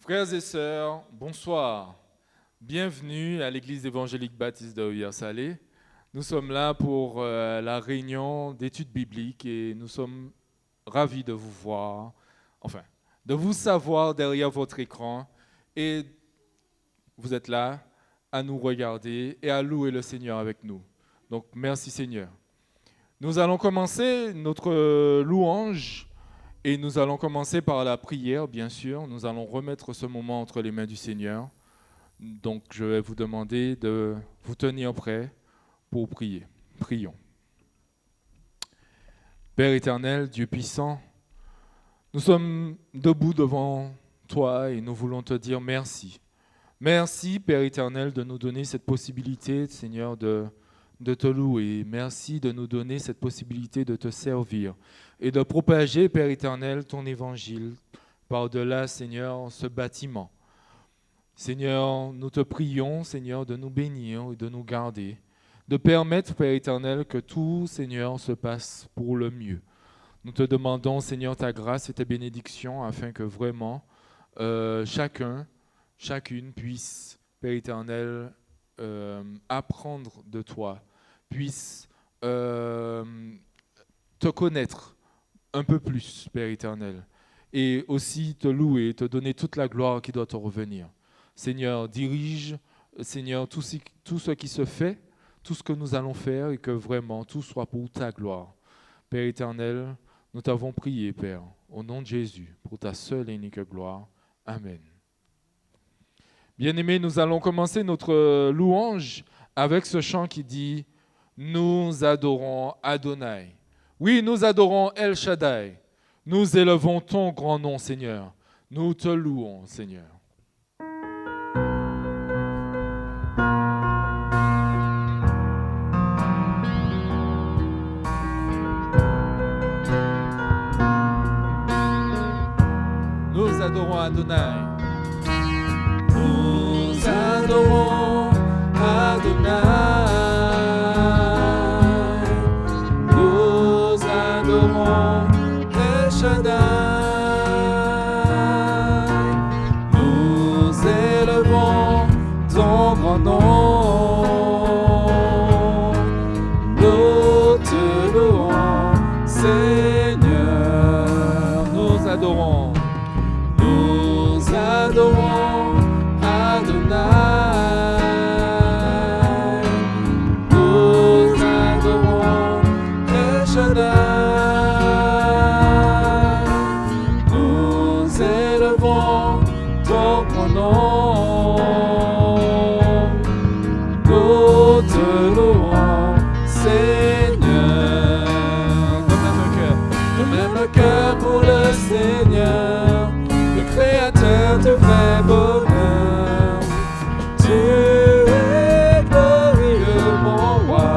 Frères et sœurs, bonsoir. Bienvenue à l'Église évangélique baptiste de Rivière-Salée. Nous sommes là pour la réunion d'études bibliques et nous sommes ravis de vous voir, de vous savoir derrière votre écran et vous êtes là à nous regarder et à louer le Seigneur avec nous. Donc merci Seigneur. Nous allons commencer notre louange. Et nous allons commencer par la prière, bien sûr. Nous allons remettre ce moment entre les mains du Seigneur. Donc, je vais vous demander de vous tenir prêts pour prier. Prions. Père éternel, Dieu puissant, nous sommes debout devant toi et nous voulons te dire merci. Merci, Père éternel, de nous donner cette possibilité, Seigneur, de te louer. Merci de nous donner cette possibilité de te servir et de propager, Père éternel, ton évangile par-delà, Seigneur, ce bâtiment. Seigneur, nous te prions, Seigneur, de nous bénir et de nous garder, de permettre, Père éternel, que tout, Seigneur, se passe pour le mieux. Nous te demandons, Seigneur, ta grâce et ta bénédiction afin que vraiment chacune puisse, Père éternel, apprendre de toi, puisse te connaître un peu plus, Père éternel, et aussi te louer, te donner toute la gloire qui doit te revenir. Seigneur, dirige, Seigneur, tout ce qui se fait, tout ce que nous allons faire, et que vraiment tout soit pour ta gloire. Père éternel, nous t'avons prié, Père, au nom de Jésus, pour ta seule et unique gloire. Amen. Bien-aimés, nous allons commencer notre louange avec ce chant qui dit « Nous adorons Adonai ». Oui, nous adorons El Shaddai. Nous élevons ton grand nom, Seigneur. Nous te louons, Seigneur. Nous adorons Adonai. Nous adorons Adonai. Nous adorons El Shaddai. Nous élevons ton grand nom. Nous te louons, Seigneur. Nous adorons. Nous adorons Adonai. Nous adorons El Shaddai. Nous élevons ton grand nom. Nous te louons, Seigneur. Donne même le cœur pour le Seigneur, Créateur du vrai bonheur. Tu es glorieux, mon roi.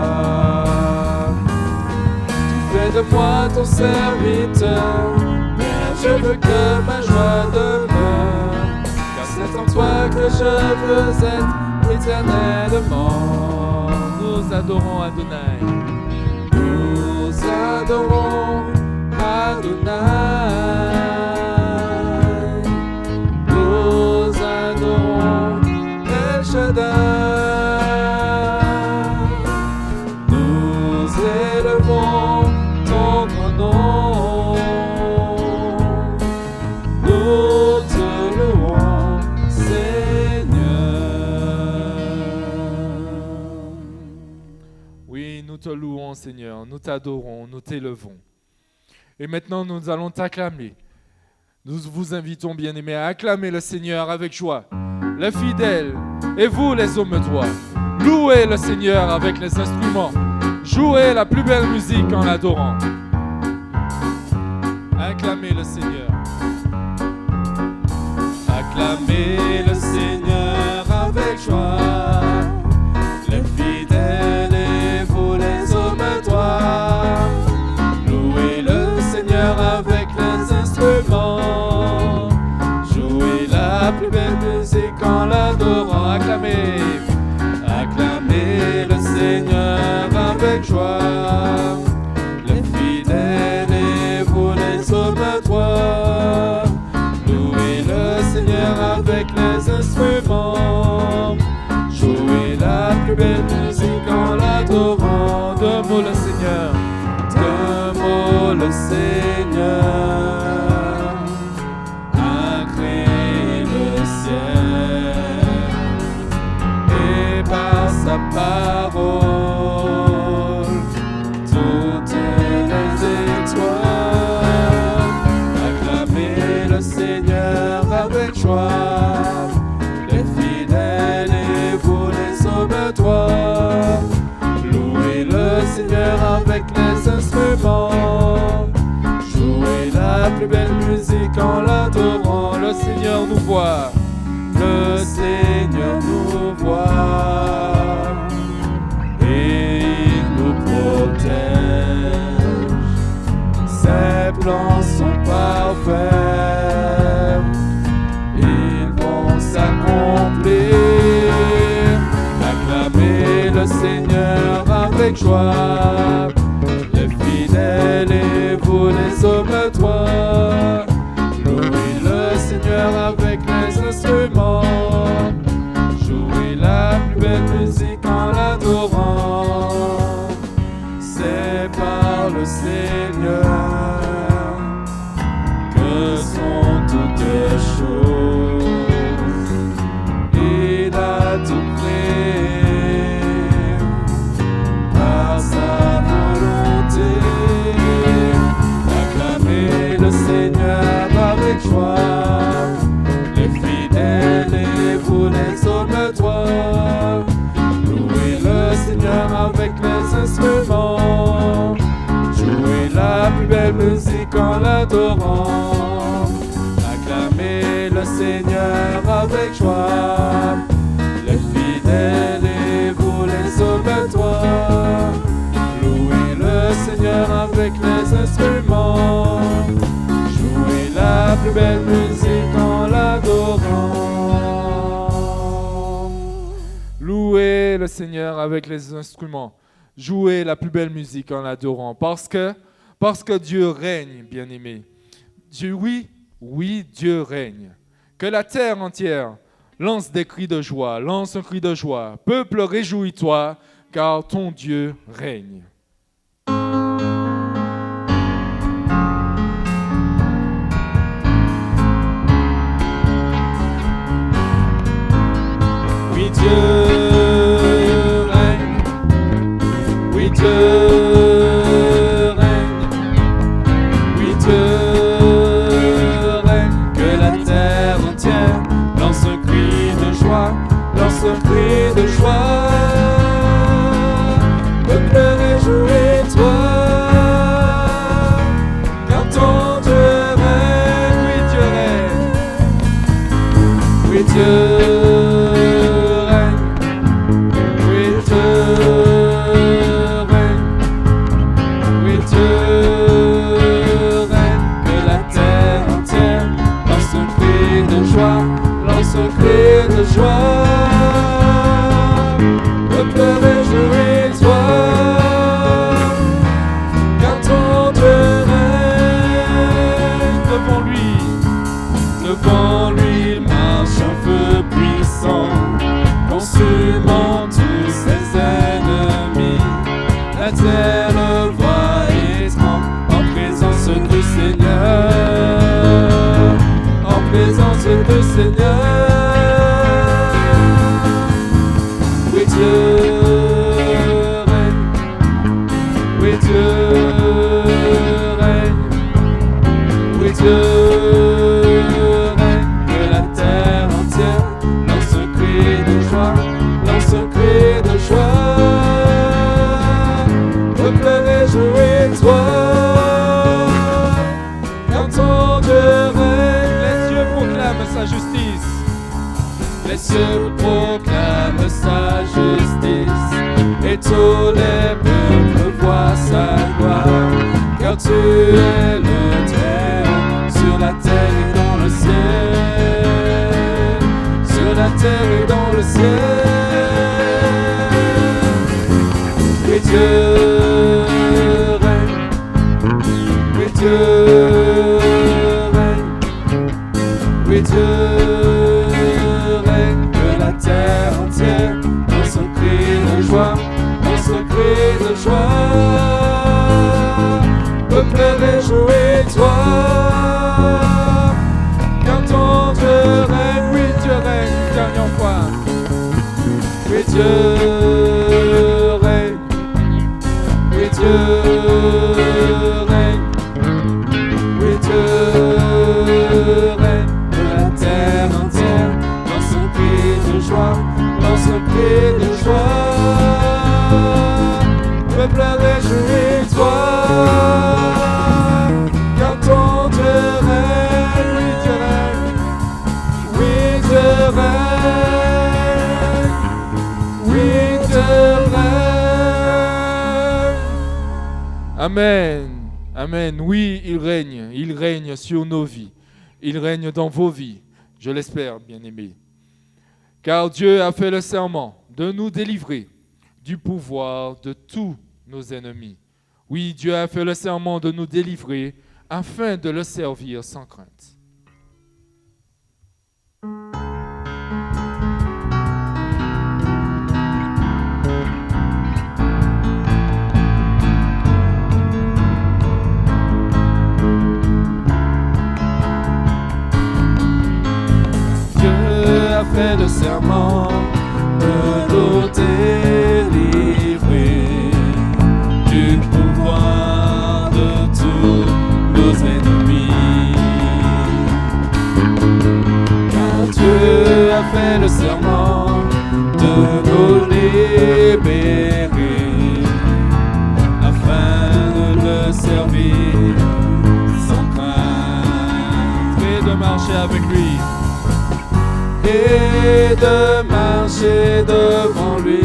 Tu fais de moi ton serviteur. Père, je veux que ma joie demeure, car c'est en toi que je veux être éternellement. Nous adorons Adonai. Nous adorons Adonai. Nous élevons ton grand nom. Nous te louons, Seigneur. Oui, nous te louons, Seigneur. Nous t'adorons, nous t'élevons. Et maintenant, nous allons t'acclamer. Nous vous invitons, bien-aimés, à acclamer le Seigneur avec joie. Les fidèles et vous, les hommes droits, louez le Seigneur avec les instruments. Jouez la plus belle musique en l'adorant. Acclamez le Seigneur. Acclamez le Seigneur avec joie. Les fidèles et vous, les hommes droits, louez le Seigneur avec les instruments. Jouez la plus belle musique en l'adorant. Acclamez, acclamez le Seigneur avec joie. Les fidèles et vous, les hommes droits, louez le Seigneur avec avec joie. Les fidèles et vous les hommes toi. Louez le Seigneur avec les instruments. Jouez la plus belle musique en l'adorant. Le Seigneur nous voit. Le Seigneur nous voit. Et il nous protège. Ses plans sont parfaits. Ils vont s'accomplir. Acclamez le Seigneur avec joie. Les fidèles et vous les hommes toi. Louez le Seigneur avec les instruments. Jouez la plus belle musique en l'adorant. C'est par le Seigneur que sont toutes choses. Il a tout créé par sa volonté. Acclamez le Seigneur avec joie. Les fidèles et vous les hommes toi. Louez le Seigneur avec les instruments. Jouez la plus belle musique en l'adorant. Acclamez le Seigneur avec joie. Les fidèles et vous les hommes toi. Louez le Seigneur avec les instruments. Jouez la plus belle musique en l'adorant. Louez le Seigneur avec les instruments. Jouez la plus belle musique en l'adorant. Parce que Dieu règne, bien-aimé. Oui, Dieu règne. Que la terre entière lance des cris de joie, lance un cri de joie. Peuple, réjouis-toi, car ton Dieu règne. Oui, Dieu règne. Oui, Dieu règne. Oui, Dieu règne. Que la terre entière lance un cri de joie, lance un cri de joie. Peuple, réjouis-toi, car ton Dieu règne. Oui, Dieu règne. Oui, Dieu. Lance un cri de joie, peuple, réjouis-toi, car ton Dieu règne. Devant lui, il marche un feu puissant, consumant tous ses ennemis. La terre le voit et tremble en présence du Seigneur. En présence du Seigneur. Oui, Dieu règne. Oui, Dieu règne. Oui, Dieu règne. Que la terre entière lance un cri de joie, lance un cri de joie. Peuple, réjouis-toi, car ton Dieu règne. Sa justice. Les cieux proclament sa justice et tous les peuples voient sa gloire. Car tu es le Très-Haut sur la terre et dans le ciel. Sur la terre et dans le ciel. Oui, Dieu règne. Oui, Dieu règne. Oui, Dieu règne. Que la terre entière lance un cri de joie, lance un cri de joie. Peuple, réjouis-toi, car ton Dieu règne. Oui, Dieu règne, une dernière fois. Oui, Dieu règne. Oui, Dieu règne. Oui, Dieu règne. Que la terre danse un cri de joie. Peuple, réjouis-toi, car ton Dieu règne, oui Dieu règne, oui Dieu règne, oui Dieu règne. Amen, amen, oui il règne sur nos vies, il règne dans vos vies, je l'espère bien-aimés. Car Dieu a fait le serment de nous délivrer du pouvoir de tous nos ennemis. Oui, Dieu a fait le serment de nous délivrer afin de le servir sans crainte. Dieu a fait le serment de nous délivrer du pouvoir de tous nos ennemis. Car Dieu a fait le serment de nous libérer afin de le servir sans crainte et de marcher avec lui. Et de marcher devant lui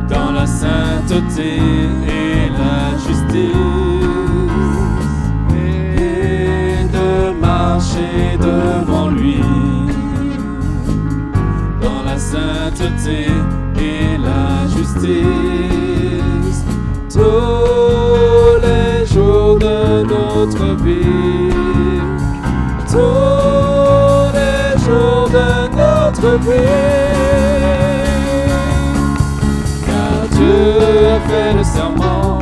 dans la sainteté et la justice. Et de marcher devant lui dans la sainteté et la justice tous les jours de notre vie. Tous les jours de notre vie, car Dieu a fait le serment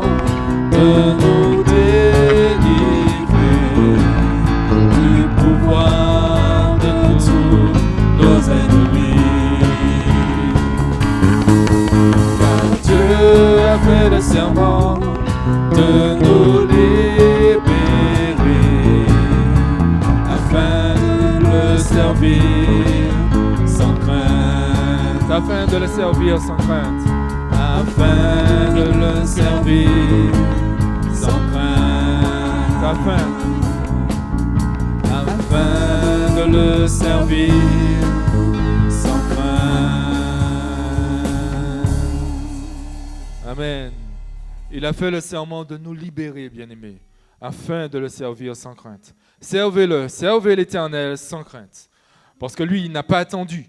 de nous délivrer du pouvoir de tous nos ennemis. Car Dieu a fait le serment de nous libérer afin de le servir sans crainte, afin de le servir sans crainte, afin de le servir sans crainte, afin de le servir sans crainte. Amen. Il a fait le serment de nous libérer, bien-aimés, afin de le servir sans crainte. Servez-le, servez l'Éternel sans crainte. Parce que lui, il n'a pas attendu.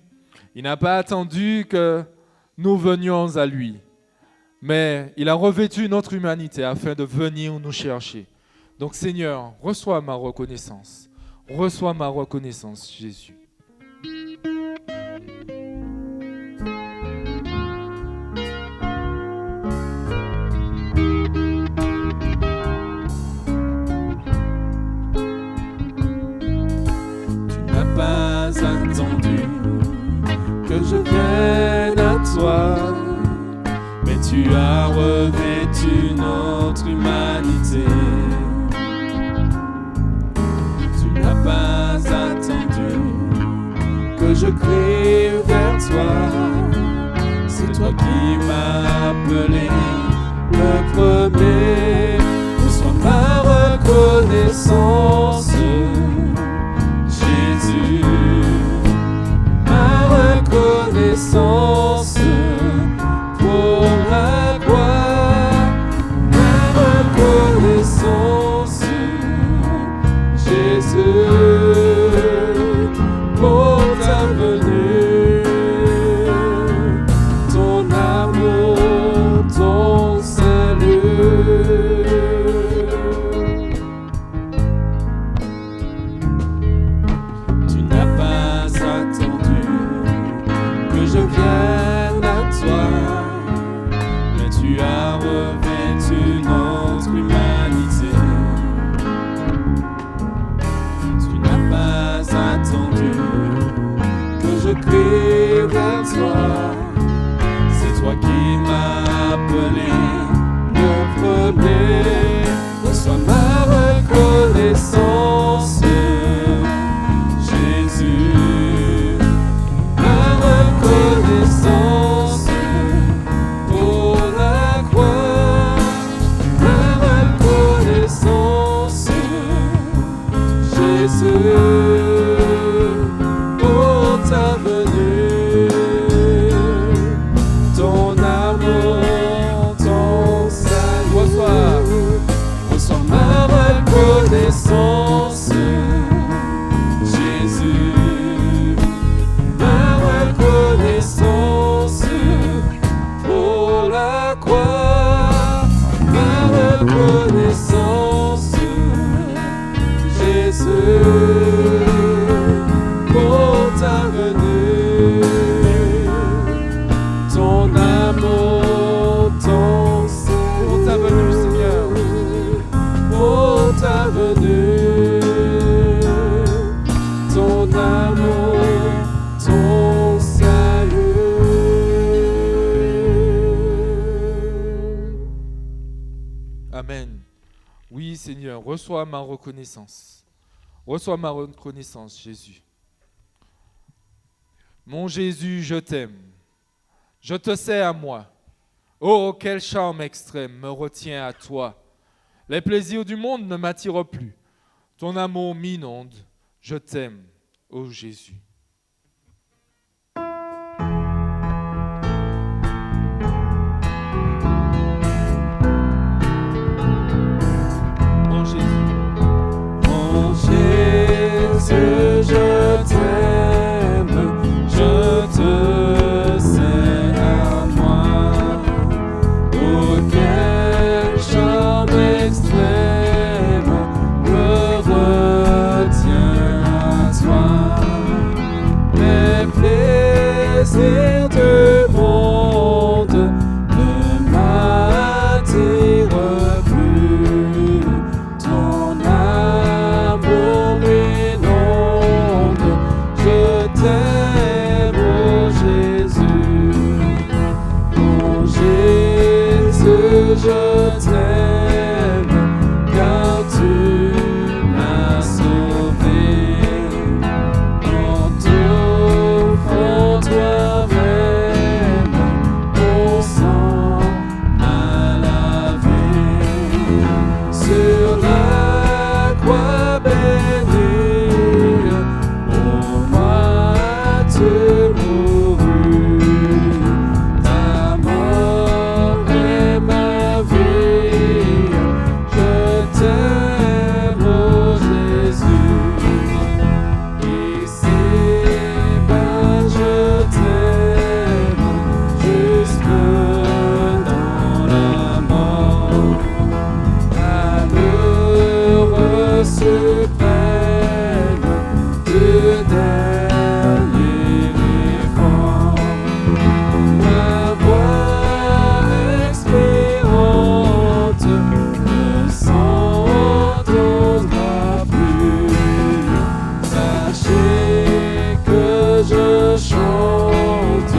Il n'a pas attendu que nous venions à lui. Mais il a revêtu notre humanité afin de venir nous chercher. Donc Seigneur, reçois ma reconnaissance. Reçois ma reconnaissance, Jésus. Attendu que je vienne à toi, mais tu as revêtu notre humanité. Tu n'as pas attendu que je crie vers toi. C'est toi qui m'as appelé le premier. Reçois ma reconnaissance, Jésus, ma reconnaissance pour la gloire, ma reconnaissance, Jésus, pour ta venue. Seigneur, reçois ma reconnaissance. Reçois ma reconnaissance, Jésus. Mon Jésus, je t'aime. Je te sais à moi. Oh, quel charme extrême me retient à toi. Les plaisirs du monde ne m'attirent plus. Ton amour m'inonde. Je t'aime, ô Jésus. Mon Jésus. Mon Jésus, je t'aime, je te sais à moi. Oh, quel charme extrême me retient à toi. Les plaisirs du monde ne m'attirent plus. Ton amour m'inonde, je t'aime, ô Jésus. Mon Jésus, je t'aime, car tu m'as sauvé. En t'offrant toi-même, ton sang m'a lavé. Sur la croix bénie, pour moi tu mourus. Ta mort est ma vie, je t'aime, ô Jésus. Ici-bas je t'aime, jusque dans la mort. Amoureux suprême du dernier vivant, ma voix expirante ne s'entendra plus. Sachez que je chante,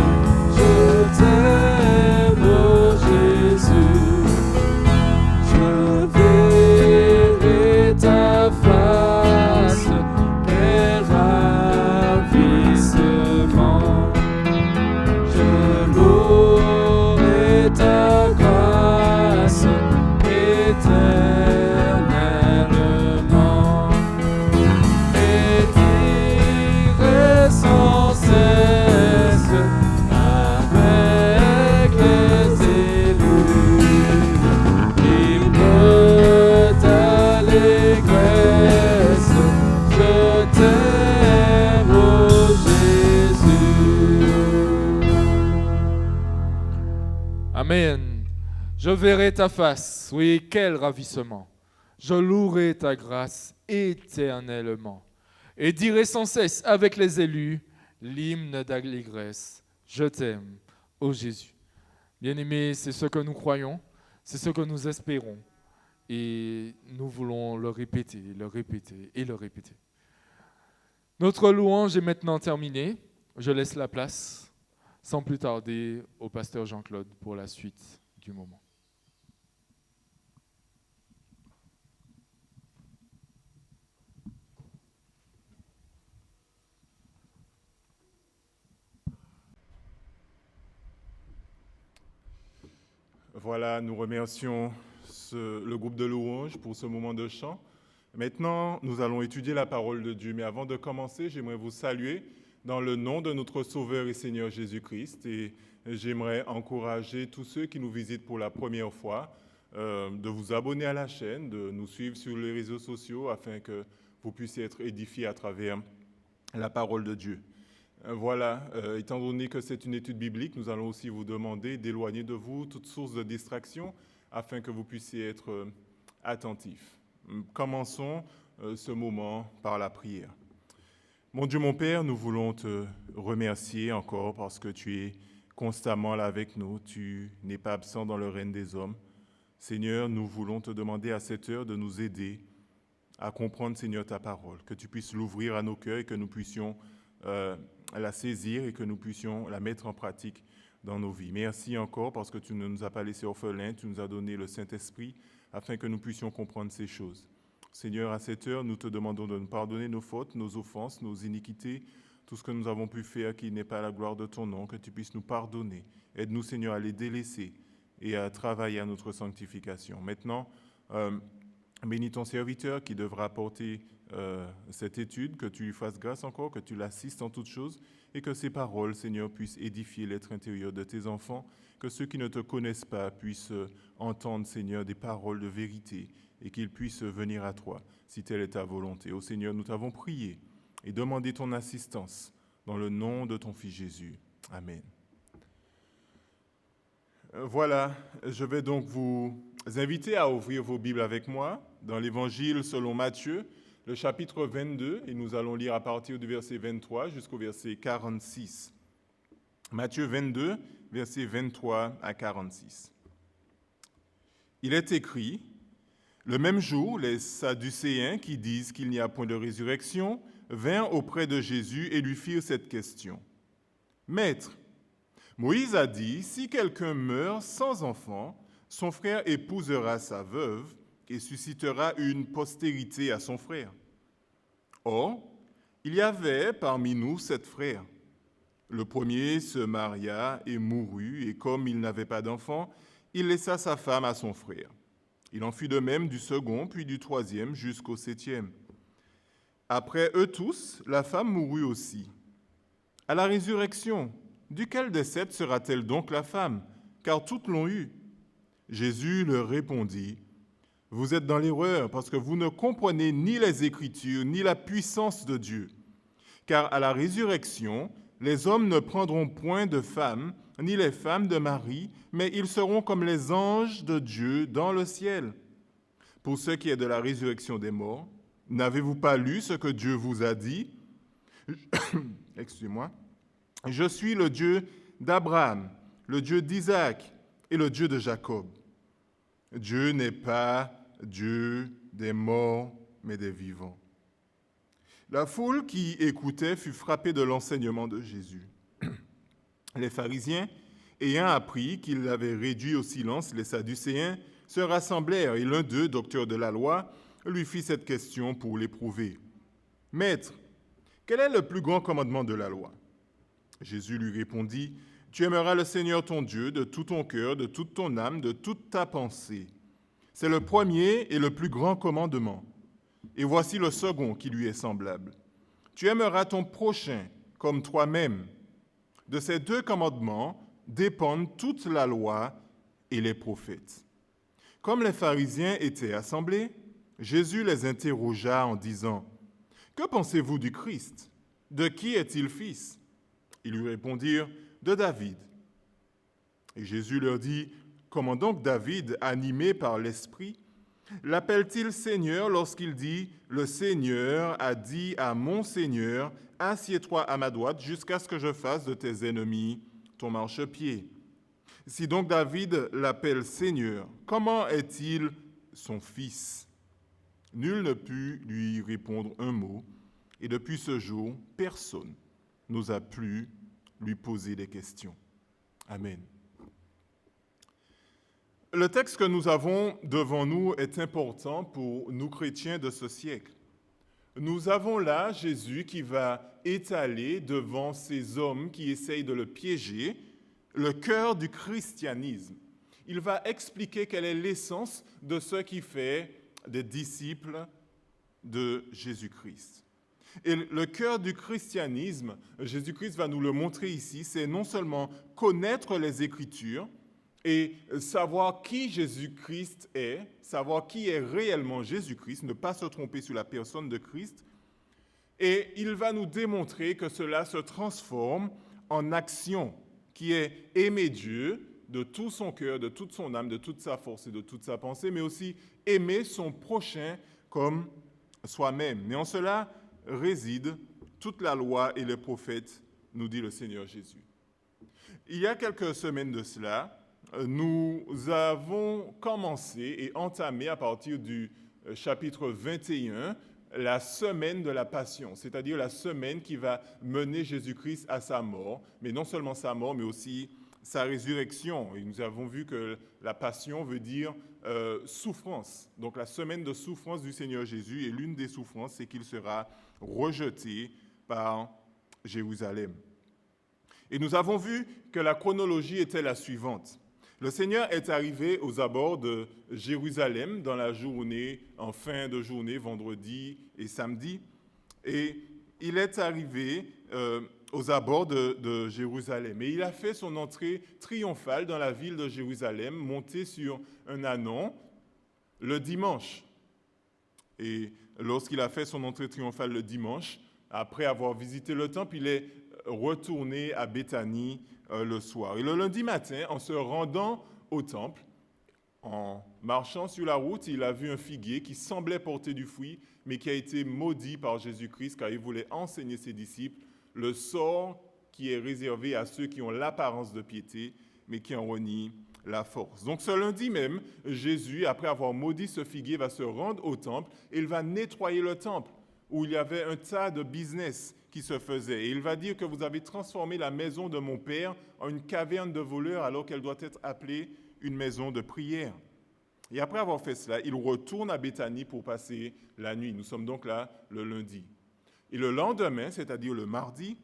je t'aime, ô Jésus. Je verrai ta face, quel ravissement. Je louerai ta grâce éternellement. Et dirai sans cesse avec les élus, hymne d'allégresse, je t'aime, ô Jésus. Amen. Je verrai ta face. Oui, quel ravissement. Je louerai ta grâce éternellement. Et dirai sans cesse avec les élus l'hymne d'allégresse. Je t'aime, ô Jésus. Bien-aimés, c'est ce que nous croyons, c'est ce que nous espérons. Et nous voulons le répéter, le répéter et le répéter. Notre louange est maintenant terminée. Je laisse la place, sans plus tarder, au pasteur Jean-Claude pour la suite du moment. Voilà, nous remercions le groupe de louanges pour ce moment de chant. Maintenant, nous allons étudier la parole de Dieu. Mais avant de commencer, j'aimerais vous saluer dans le nom de notre Sauveur et Seigneur Jésus-Christ. Et j'aimerais encourager tous ceux qui nous visitent pour la première fois de vous abonner à la chaîne, de nous suivre sur les réseaux sociaux afin que vous puissiez être édifiés à travers la parole de Dieu. Voilà, étant donné que c'est une étude biblique, nous allons aussi vous demander d'éloigner de vous toute source de distraction afin que vous puissiez être attentifs. Commençons ce moment par la prière. Mon Dieu, mon Père, nous voulons te remercier encore parce que tu es constamment là avec nous, tu n'es pas absent dans le règne des hommes. Seigneur, nous voulons te demander à cette heure de nous aider à comprendre, Seigneur, ta parole, que tu puisses l'ouvrir à nos cœurs et que nous puissions la saisir et que nous puissions la mettre en pratique dans nos vies. Merci encore parce que tu ne nous as pas laissés orphelins, tu nous as donné le Saint-Esprit afin que nous puissions comprendre ces choses. Seigneur, à cette heure, nous te demandons de nous pardonner nos fautes, nos offenses, nos iniquités, tout ce que nous avons pu faire qui n'est pas à la gloire de ton nom, que tu puisses nous pardonner. Aide-nous, Seigneur, à les délaisser et à travailler à notre sanctification. Maintenant, bénis ton serviteur qui devra porter cette étude, que tu lui fasses grâce encore, que tu l'assistes en toutes choses et que ces paroles, Seigneur, puissent édifier l'être intérieur de tes enfants, que ceux qui ne te connaissent pas puissent entendre, Seigneur, des paroles de vérité et qu'ils puissent venir à toi, si telle est ta volonté. Ô Seigneur, nous t'avons prié et demandé ton assistance dans le nom de ton Fils Jésus. Amen. Voilà, je vais donc vous inviter à ouvrir vos Bibles avec moi dans l'Évangile selon Matthieu, le chapitre 22, et nous allons lire à partir du verset 23 jusqu'au verset 46. Matthieu 22, versets 23 à 46. Il est écrit, « Le même jour, les Sadducéens qui disent qu'il n'y a point de résurrection vinrent auprès de Jésus et lui firent cette question. « Maître, Moïse a dit, si quelqu'un meurt sans enfant, son frère épousera sa veuve et suscitera une postérité à son frère. Or, il y avait parmi nous 7 frères. Le premier se maria et mourut, et comme il n'avait pas d'enfant, il laissa sa femme à son frère. Il en fut de même du second, puis du troisième, jusqu'au 7e. Après eux tous, la femme mourut aussi. À la résurrection, duquel des 7 sera-t-elle donc la femme? Car toutes l'ont eue. Jésus leur répondit, « Vous êtes dans l'erreur, parce que vous ne comprenez ni les Écritures, ni la puissance de Dieu. Car à la résurrection, les hommes ne prendront point de femmes, ni les femmes de mari, mais ils seront comme les anges de Dieu dans le ciel. Pour ce qui est de la résurrection des morts, n'avez-vous pas lu ce que Dieu vous a dit? Excusez-moi. Je suis le Dieu d'Abraham, le Dieu d'Isaac et le Dieu de Jacob. Dieu n'est pas Dieu des morts, mais des vivants. » La foule qui écoutait fut frappée de l'enseignement de Jésus. Les pharisiens, ayant appris qu'il avait réduit au silence les Sadducéens, se rassemblèrent et l'un d'eux, docteur de la loi, lui fit cette question pour l'éprouver. « Maître, quel est le plus grand commandement de la loi ?» Jésus lui répondit, « Tu aimeras le Seigneur ton Dieu de tout ton cœur, de toute ton âme, de toute ta pensée. C'est le premier et le plus grand commandement. Et voici le second qui lui est semblable. Tu aimeras ton prochain comme toi-même. De ces 2 commandements dépendent toute la loi et les prophètes. » Comme les pharisiens étaient assemblés, Jésus les interrogea en disant, « Que pensez-vous du Christ? De qui est-il fils ?» Ils lui répondirent, « De David. » Et Jésus leur dit, « Comment donc David, animé par l'Esprit, l'appelle-t-il Seigneur lorsqu'il dit, « Le Seigneur a dit à mon Seigneur, assieds-toi à ma droite jusqu'à ce que je fasse de tes ennemis ton marchepied. » Si donc David l'appelle Seigneur, comment est-il son fils? Nul ne put lui répondre un mot, et depuis ce jour, personne n'osa plus lui poser des questions. Amen. Le texte que nous avons devant nous est important pour nous chrétiens de ce siècle. Nous avons là Jésus qui va étaler devant ces hommes qui essayent de le piéger le cœur du christianisme. Il va expliquer quelle est l'essence de ce qui fait des disciples de Jésus-Christ. Et le cœur du christianisme, Jésus-Christ va nous le montrer ici, c'est non seulement connaître les Écritures et savoir qui Jésus-Christ est, savoir qui est réellement Jésus-Christ, ne pas se tromper sur la personne de Christ, et il va nous démontrer que cela se transforme en action, qui est aimer Dieu de tout son cœur, de toute son âme, de toute sa force et de toute sa pensée, mais aussi aimer son prochain comme soi-même. Mais en cela réside toute la loi et les prophètes, nous dit le Seigneur Jésus. Il y a quelques semaines de cela, nous avons commencé et entamé à partir du chapitre 21 la semaine de la Passion, c'est-à-dire la semaine qui va mener Jésus-Christ à sa mort, mais non seulement sa mort, mais aussi sa résurrection. Et nous avons vu que la passion veut dire souffrance. Donc la semaine de souffrance du Seigneur Jésus, et l'une des souffrances, c'est qu'il sera rejeté par Jérusalem. Et nous avons vu que la chronologie était la suivante. Le Seigneur est arrivé aux abords de Jérusalem dans la journée, en fin de journée, vendredi et samedi. Et il est arrivé aux abords de Jérusalem. Et il a fait son entrée triomphale dans la ville de Jérusalem, monté sur un ânon le dimanche. Et lorsqu'il a fait son entrée triomphale le dimanche, après avoir visité le temple, il est retourné à Béthanie le soir. Et le lundi matin, en se rendant au temple, en marchant sur la route, il a vu un figuier qui semblait porter du fruit, mais qui a été maudit par Jésus-Christ, car il voulait enseigner ses disciples le sort qui est réservé à ceux qui ont l'apparence de piété, mais qui en renient la force. Donc ce lundi même, Jésus, après avoir maudit ce figuier, va se rendre au temple et il va nettoyer le temple, où il y avait un tas de business qui se faisait. Et il va dire que vous avez transformé la maison de mon Père en une caverne de voleurs, alors qu'elle doit être appelée une maison de prière. Et après avoir fait cela, il retourne à Béthanie pour passer la nuit. Nous sommes donc là le lundi. Et le lendemain, c'est-à-dire le mardi,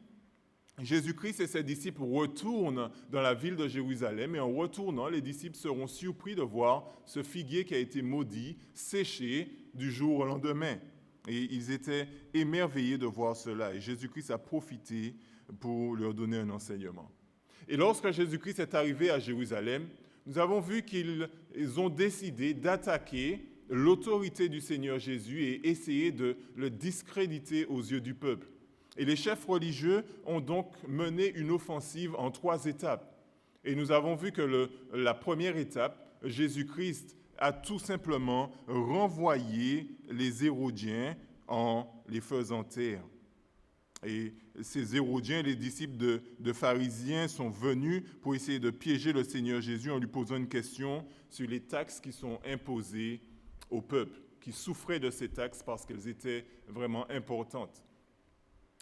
Jésus-Christ et ses disciples retournent dans la ville de Jérusalem. Et en retournant, les disciples seront surpris de voir ce figuier qui a été maudit sécher du jour au lendemain. Et ils étaient émerveillés de voir cela. Et Jésus-Christ a profité pour leur donner un enseignement. Et lorsque Jésus-Christ est arrivé à Jérusalem, nous avons vu qu'ils ont décidé d'attaquer l'autorité du Seigneur Jésus et essayer de le discréditer aux yeux du peuple. Et les chefs religieux ont donc mené une offensive en 3 étapes. Et nous avons vu que la première étape, Jésus-Christ a tout simplement renvoyé les Hérodiens en les faisant taire. Et ces Hérodiens, les disciples de pharisiens, sont venus pour essayer de piéger le Seigneur Jésus en lui posant une question sur les taxes qui sont imposées au peuple, qui souffrait de ces taxes parce qu'elles étaient vraiment importantes.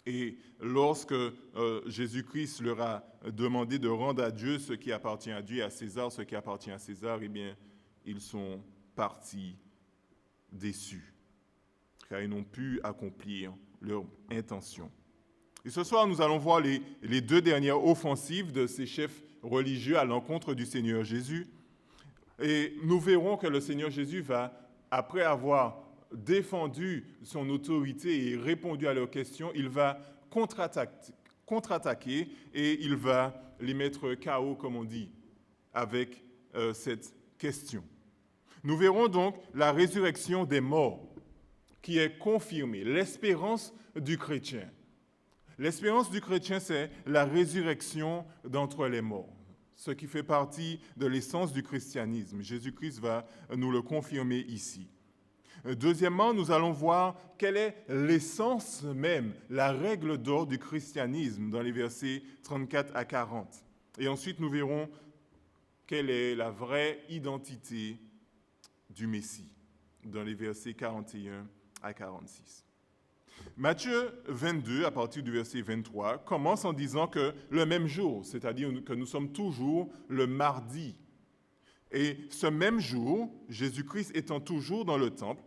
Et lorsque Jésus-Christ leur a demandé de rendre à Dieu ce qui appartient à Dieu et à César ce qui appartient à César, eh bien, ils sont partis déçus, car ils n'ont pu accomplir leur intention. Et ce soir, nous allons voir les 2 dernières offensives de ces chefs religieux à l'encontre du Seigneur Jésus. Et nous verrons que le Seigneur Jésus va, après avoir défendu son autorité et répondu à leurs questions, il va contre-attaquer et il va les mettre KO, comme on dit, avec cette question. Nous verrons donc la résurrection des morts qui est confirmée, l'espérance du chrétien. L'espérance du chrétien, c'est la résurrection d'entre les morts, ce qui fait partie de l'essence du christianisme. Jésus-Christ va nous le confirmer ici. Deuxièmement, nous allons voir quelle est l'essence même, la règle d'or du christianisme dans les versets 34 à 40. Et ensuite, nous verrons quelle est la vraie identité du Messie dans les versets 41 à 46. Matthieu 22, à partir du verset 23, commence en disant que le même jour, c'est-à-dire que nous sommes toujours le mardi, et ce même jour, Jésus-Christ étant toujours dans le temple,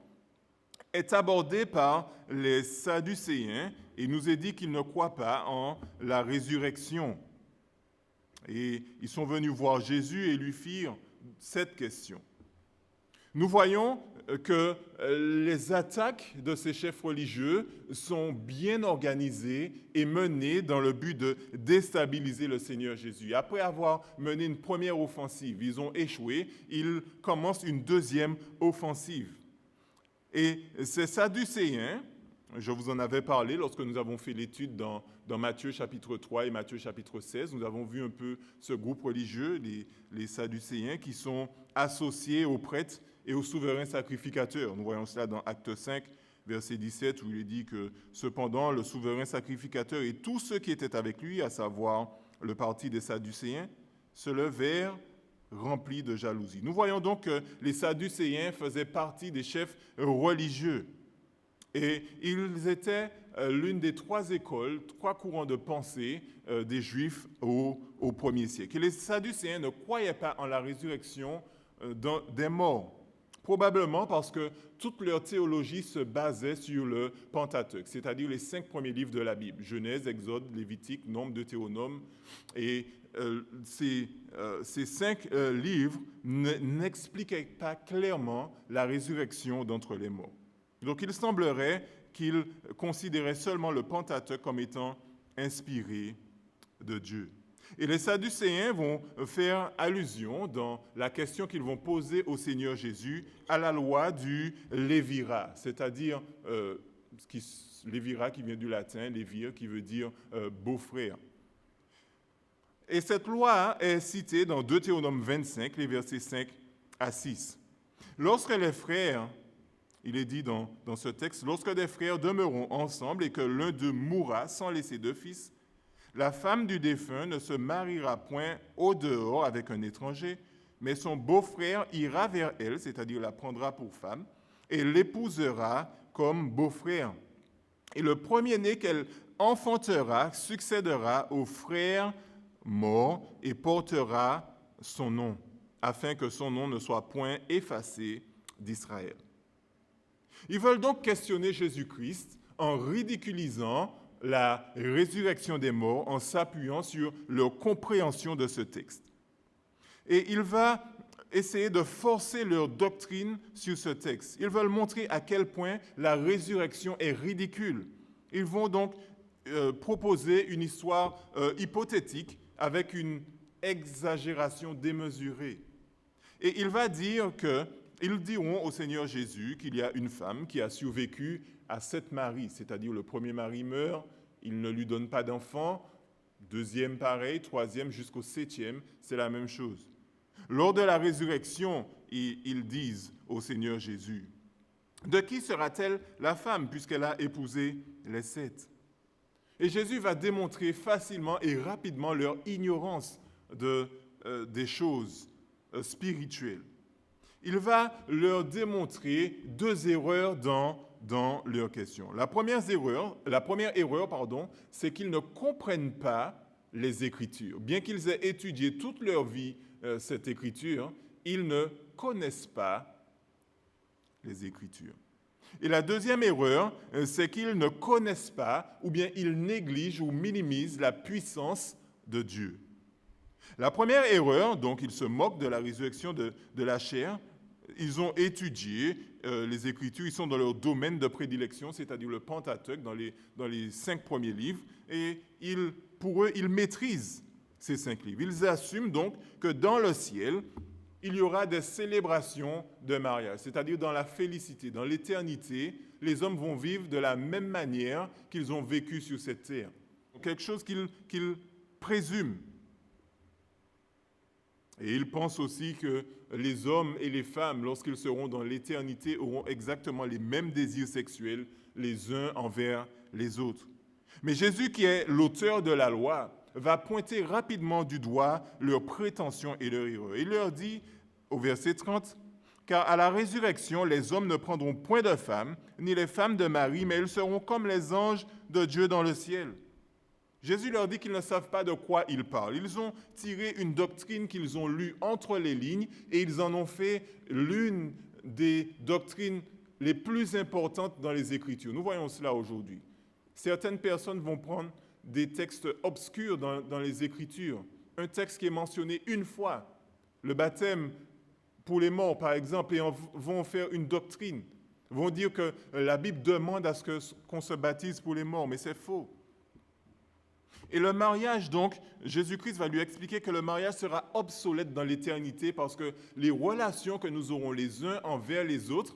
est abordé par les Sadducéens et nous est dit qu'ils ne croient pas en la résurrection. Et ils sont venus voir Jésus et lui firent cette question. Nous voyons que les attaques de ces chefs religieux sont bien organisées et menées dans le but de déstabiliser le Seigneur Jésus. Après avoir mené une première offensive, ils ont échoué, ils commencent une deuxième offensive. Et ces Sadducéens, je vous en avais parlé lorsque nous avons fait l'étude dans Matthieu chapitre 3 et Matthieu chapitre 16, nous avons vu un peu ce groupe religieux, les Sadducéens, qui sont associés aux prêtres et aux souverains sacrificateurs. Nous voyons cela dans Acte 5, verset 17, où il est dit que « Cependant, le souverain sacrificateur et tous ceux qui étaient avec lui, à savoir le parti des Sadducéens, se levèrent remplis de jalousie. » Nous voyons donc que les Sadducéens faisaient partie des chefs religieux. Et ils étaient l'une des trois écoles, trois courants de pensée des Juifs au premier siècle. Et les Sadducéens ne croyaient pas en la résurrection des morts, probablement parce que toute leur théologie se basait sur le Pentateuque, c'est-à-dire les 5 premiers livres de la Bible, Genèse, Exode, Lévitique, Nombre, Deutéronome. Et ces 5 livres n'expliquaient pas clairement la résurrection d'entre les morts. Donc il semblerait qu'ils considéraient seulement le Pentateuque comme étant inspiré de Dieu. Et les Sadducéens vont faire allusion dans la question qu'ils vont poser au Seigneur Jésus à la loi du lévira, c'est-à-dire lévira qui vient du latin, lévir qui veut dire beau-frère. Et cette loi est citée dans Deutéronome 25, les versets 5 à 6. Lorsque les frères, il est dit dans ce texte, lorsque des frères demeureront ensemble et que l'un d'eux mourra sans laisser de fils, la femme du défunt ne se mariera point au dehors avec un étranger, mais son beau-frère ira vers elle, c'est-à-dire la prendra pour femme, et l'épousera comme beau-frère. Et le premier-né qu'elle enfantera succédera au frère mort et portera son nom, afin que son nom ne soit point effacé d'Israël. Ils veulent donc questionner Jésus-Christ en ridiculisant la résurrection des morts en s'appuyant sur leur compréhension de ce texte. Et il va essayer de forcer leur doctrine sur ce texte. Ils veulent montrer à quel point la résurrection est ridicule. Ils vont donc proposer une histoire hypothétique avec une exagération démesurée. Et il va dire ils diront au Seigneur Jésus qu'il y a une femme qui a survécu à 7 maris, c'est-à-dire le premier mari meurt, il ne lui donne pas d'enfant, deuxième pareil, troisième jusqu'au 7e, c'est la même chose. Lors de la résurrection, ils disent au Seigneur Jésus, « De qui sera-t-elle la femme puisqu'elle a épousé les 7 ?» Et Jésus va démontrer facilement et rapidement leur ignorance des choses spirituelles. Il va leur démontrer 2 erreurs dans leur question. La première erreur, c'est qu'ils ne comprennent pas les Écritures. Bien qu'ils aient étudié toute leur vie cette Écriture, ils ne connaissent pas les Écritures. Et la deuxième erreur, c'est qu'ils ne connaissent pas, ou bien ils négligent ou minimisent la puissance de Dieu. La première erreur, donc ils se moquent de la résurrection de la chair. Ils ont étudié les Écritures, ils sont dans leur domaine de prédilection, c'est-à-dire le Pentateuque, dans les 5 premiers livres, et pour eux, ils maîtrisent ces 5 livres. Ils assument donc que dans le ciel, il y aura des célébrations de mariage, c'est-à-dire dans la félicité, dans l'éternité, les hommes vont vivre de la même manière qu'ils ont vécu sur cette terre. Quelque chose qu'ils présument. Et ils pensent aussi que les hommes et les femmes, lorsqu'ils seront dans l'éternité, auront exactement les mêmes désirs sexuels les uns envers les autres. Mais Jésus, qui est l'auteur de la loi, va pointer rapidement du doigt leurs prétentions et leurs erreurs. Il leur dit, au verset 30, « Car à la résurrection, les hommes ne prendront point de femmes, ni les femmes de mari, mais ils seront comme les anges de Dieu dans le ciel. » Jésus leur dit qu'ils ne savent pas de quoi ils parlent. Ils ont tiré une doctrine qu'ils ont lue entre les lignes et ils en ont fait l'une des doctrines les plus importantes dans les Écritures. Nous voyons cela aujourd'hui. Certaines personnes vont prendre des textes obscurs dans les Écritures. Un texte qui est mentionné une fois, le baptême pour les morts par exemple, et vont faire une doctrine. Vont dire que la Bible demande à ce qu'on se baptise pour les morts, mais c'est faux. Et le mariage, donc, Jésus-Christ va lui expliquer que le mariage sera obsolète dans l'éternité parce que les relations que nous aurons les uns envers les autres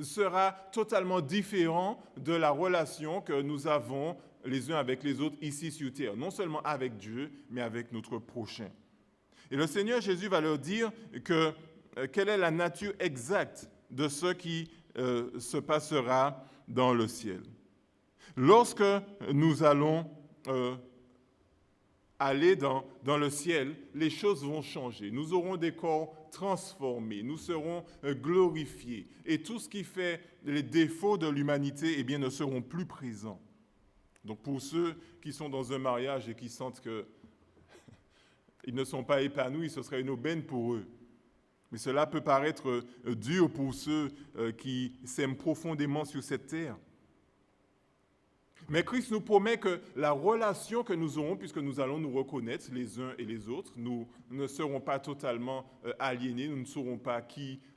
sera totalement différent de la relation que nous avons les uns avec les autres ici sur terre, non seulement avec Dieu, mais avec notre prochain. Et le Seigneur Jésus va leur dire quelle est la nature exacte de ce qui se passera dans le ciel. Lorsque nous allons aller dans le ciel, les choses vont changer. Nous aurons des corps transformés, nous serons glorifiés. Et tout ce qui fait les défauts de l'humanité, ne seront plus présents. Donc pour ceux qui sont dans un mariage et qui sentent qu'ils ne sont pas épanouis, ce serait une aubaine pour eux. Mais cela peut paraître dur pour ceux qui s'aiment profondément sur cette terre. Mais Christ nous promet que la relation que nous aurons, puisque nous allons nous reconnaître les uns et les autres, nous ne serons pas totalement aliénés, nous ne saurons pas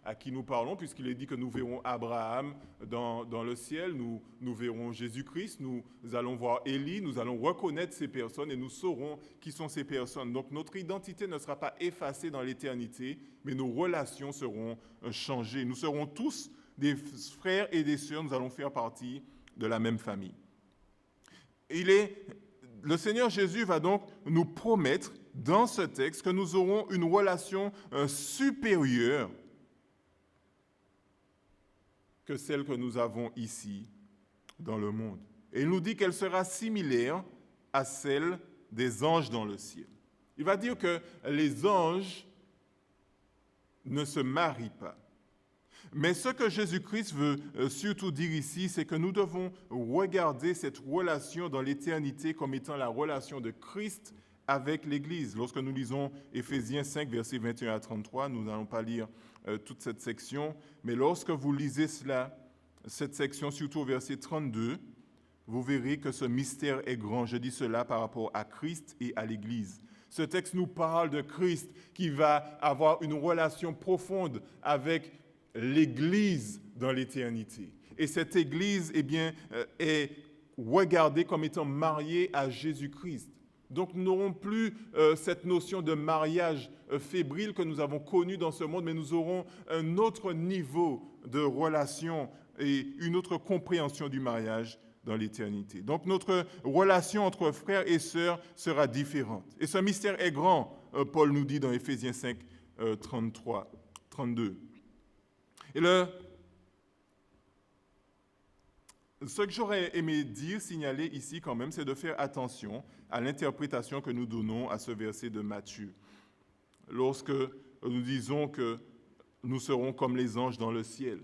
à qui nous parlons, puisqu'il est dit que nous verrons Abraham dans le ciel, nous verrons Jésus-Christ, nous allons voir Élie, nous allons reconnaître ces personnes et nous saurons qui sont ces personnes. Donc notre identité ne sera pas effacée dans l'éternité, mais nos relations seront changées. Nous serons tous des frères et des sœurs, nous allons faire partie de la même famille. Le Seigneur Jésus va donc nous promettre dans ce texte que nous aurons une relation supérieure que celle que nous avons ici dans le monde. Et il nous dit qu'elle sera similaire à celle des anges dans le ciel. Il va dire que les anges ne se marient pas. Mais ce que Jésus-Christ veut surtout dire ici, c'est que nous devons regarder cette relation dans l'éternité comme étant la relation de Christ avec l'Église. Lorsque nous lisons Éphésiens 5, versets 21 à 33, nous n'allons pas lire toute cette section, mais lorsque vous lisez cette section, surtout au verset 32, vous verrez que ce mystère est grand. Je dis cela par rapport à Christ et à l'Église. Ce texte nous parle de Christ qui va avoir une relation profonde avec l'Église dans l'éternité. Et cette Église, est regardée comme étant mariée à Jésus-Christ. Donc nous n'aurons plus cette notion de mariage fébrile que nous avons connue dans ce monde, mais nous aurons un autre niveau de relation et une autre compréhension du mariage dans l'éternité. Donc notre relation entre frères et sœurs sera différente. Et ce mystère est grand, Paul nous dit dans Éphésiens 5, 32. Et ce que j'aurais aimé signaler ici quand même, c'est de faire attention à l'interprétation que nous donnons à ce verset de Matthieu. Lorsque nous disons que nous serons comme les anges dans le ciel.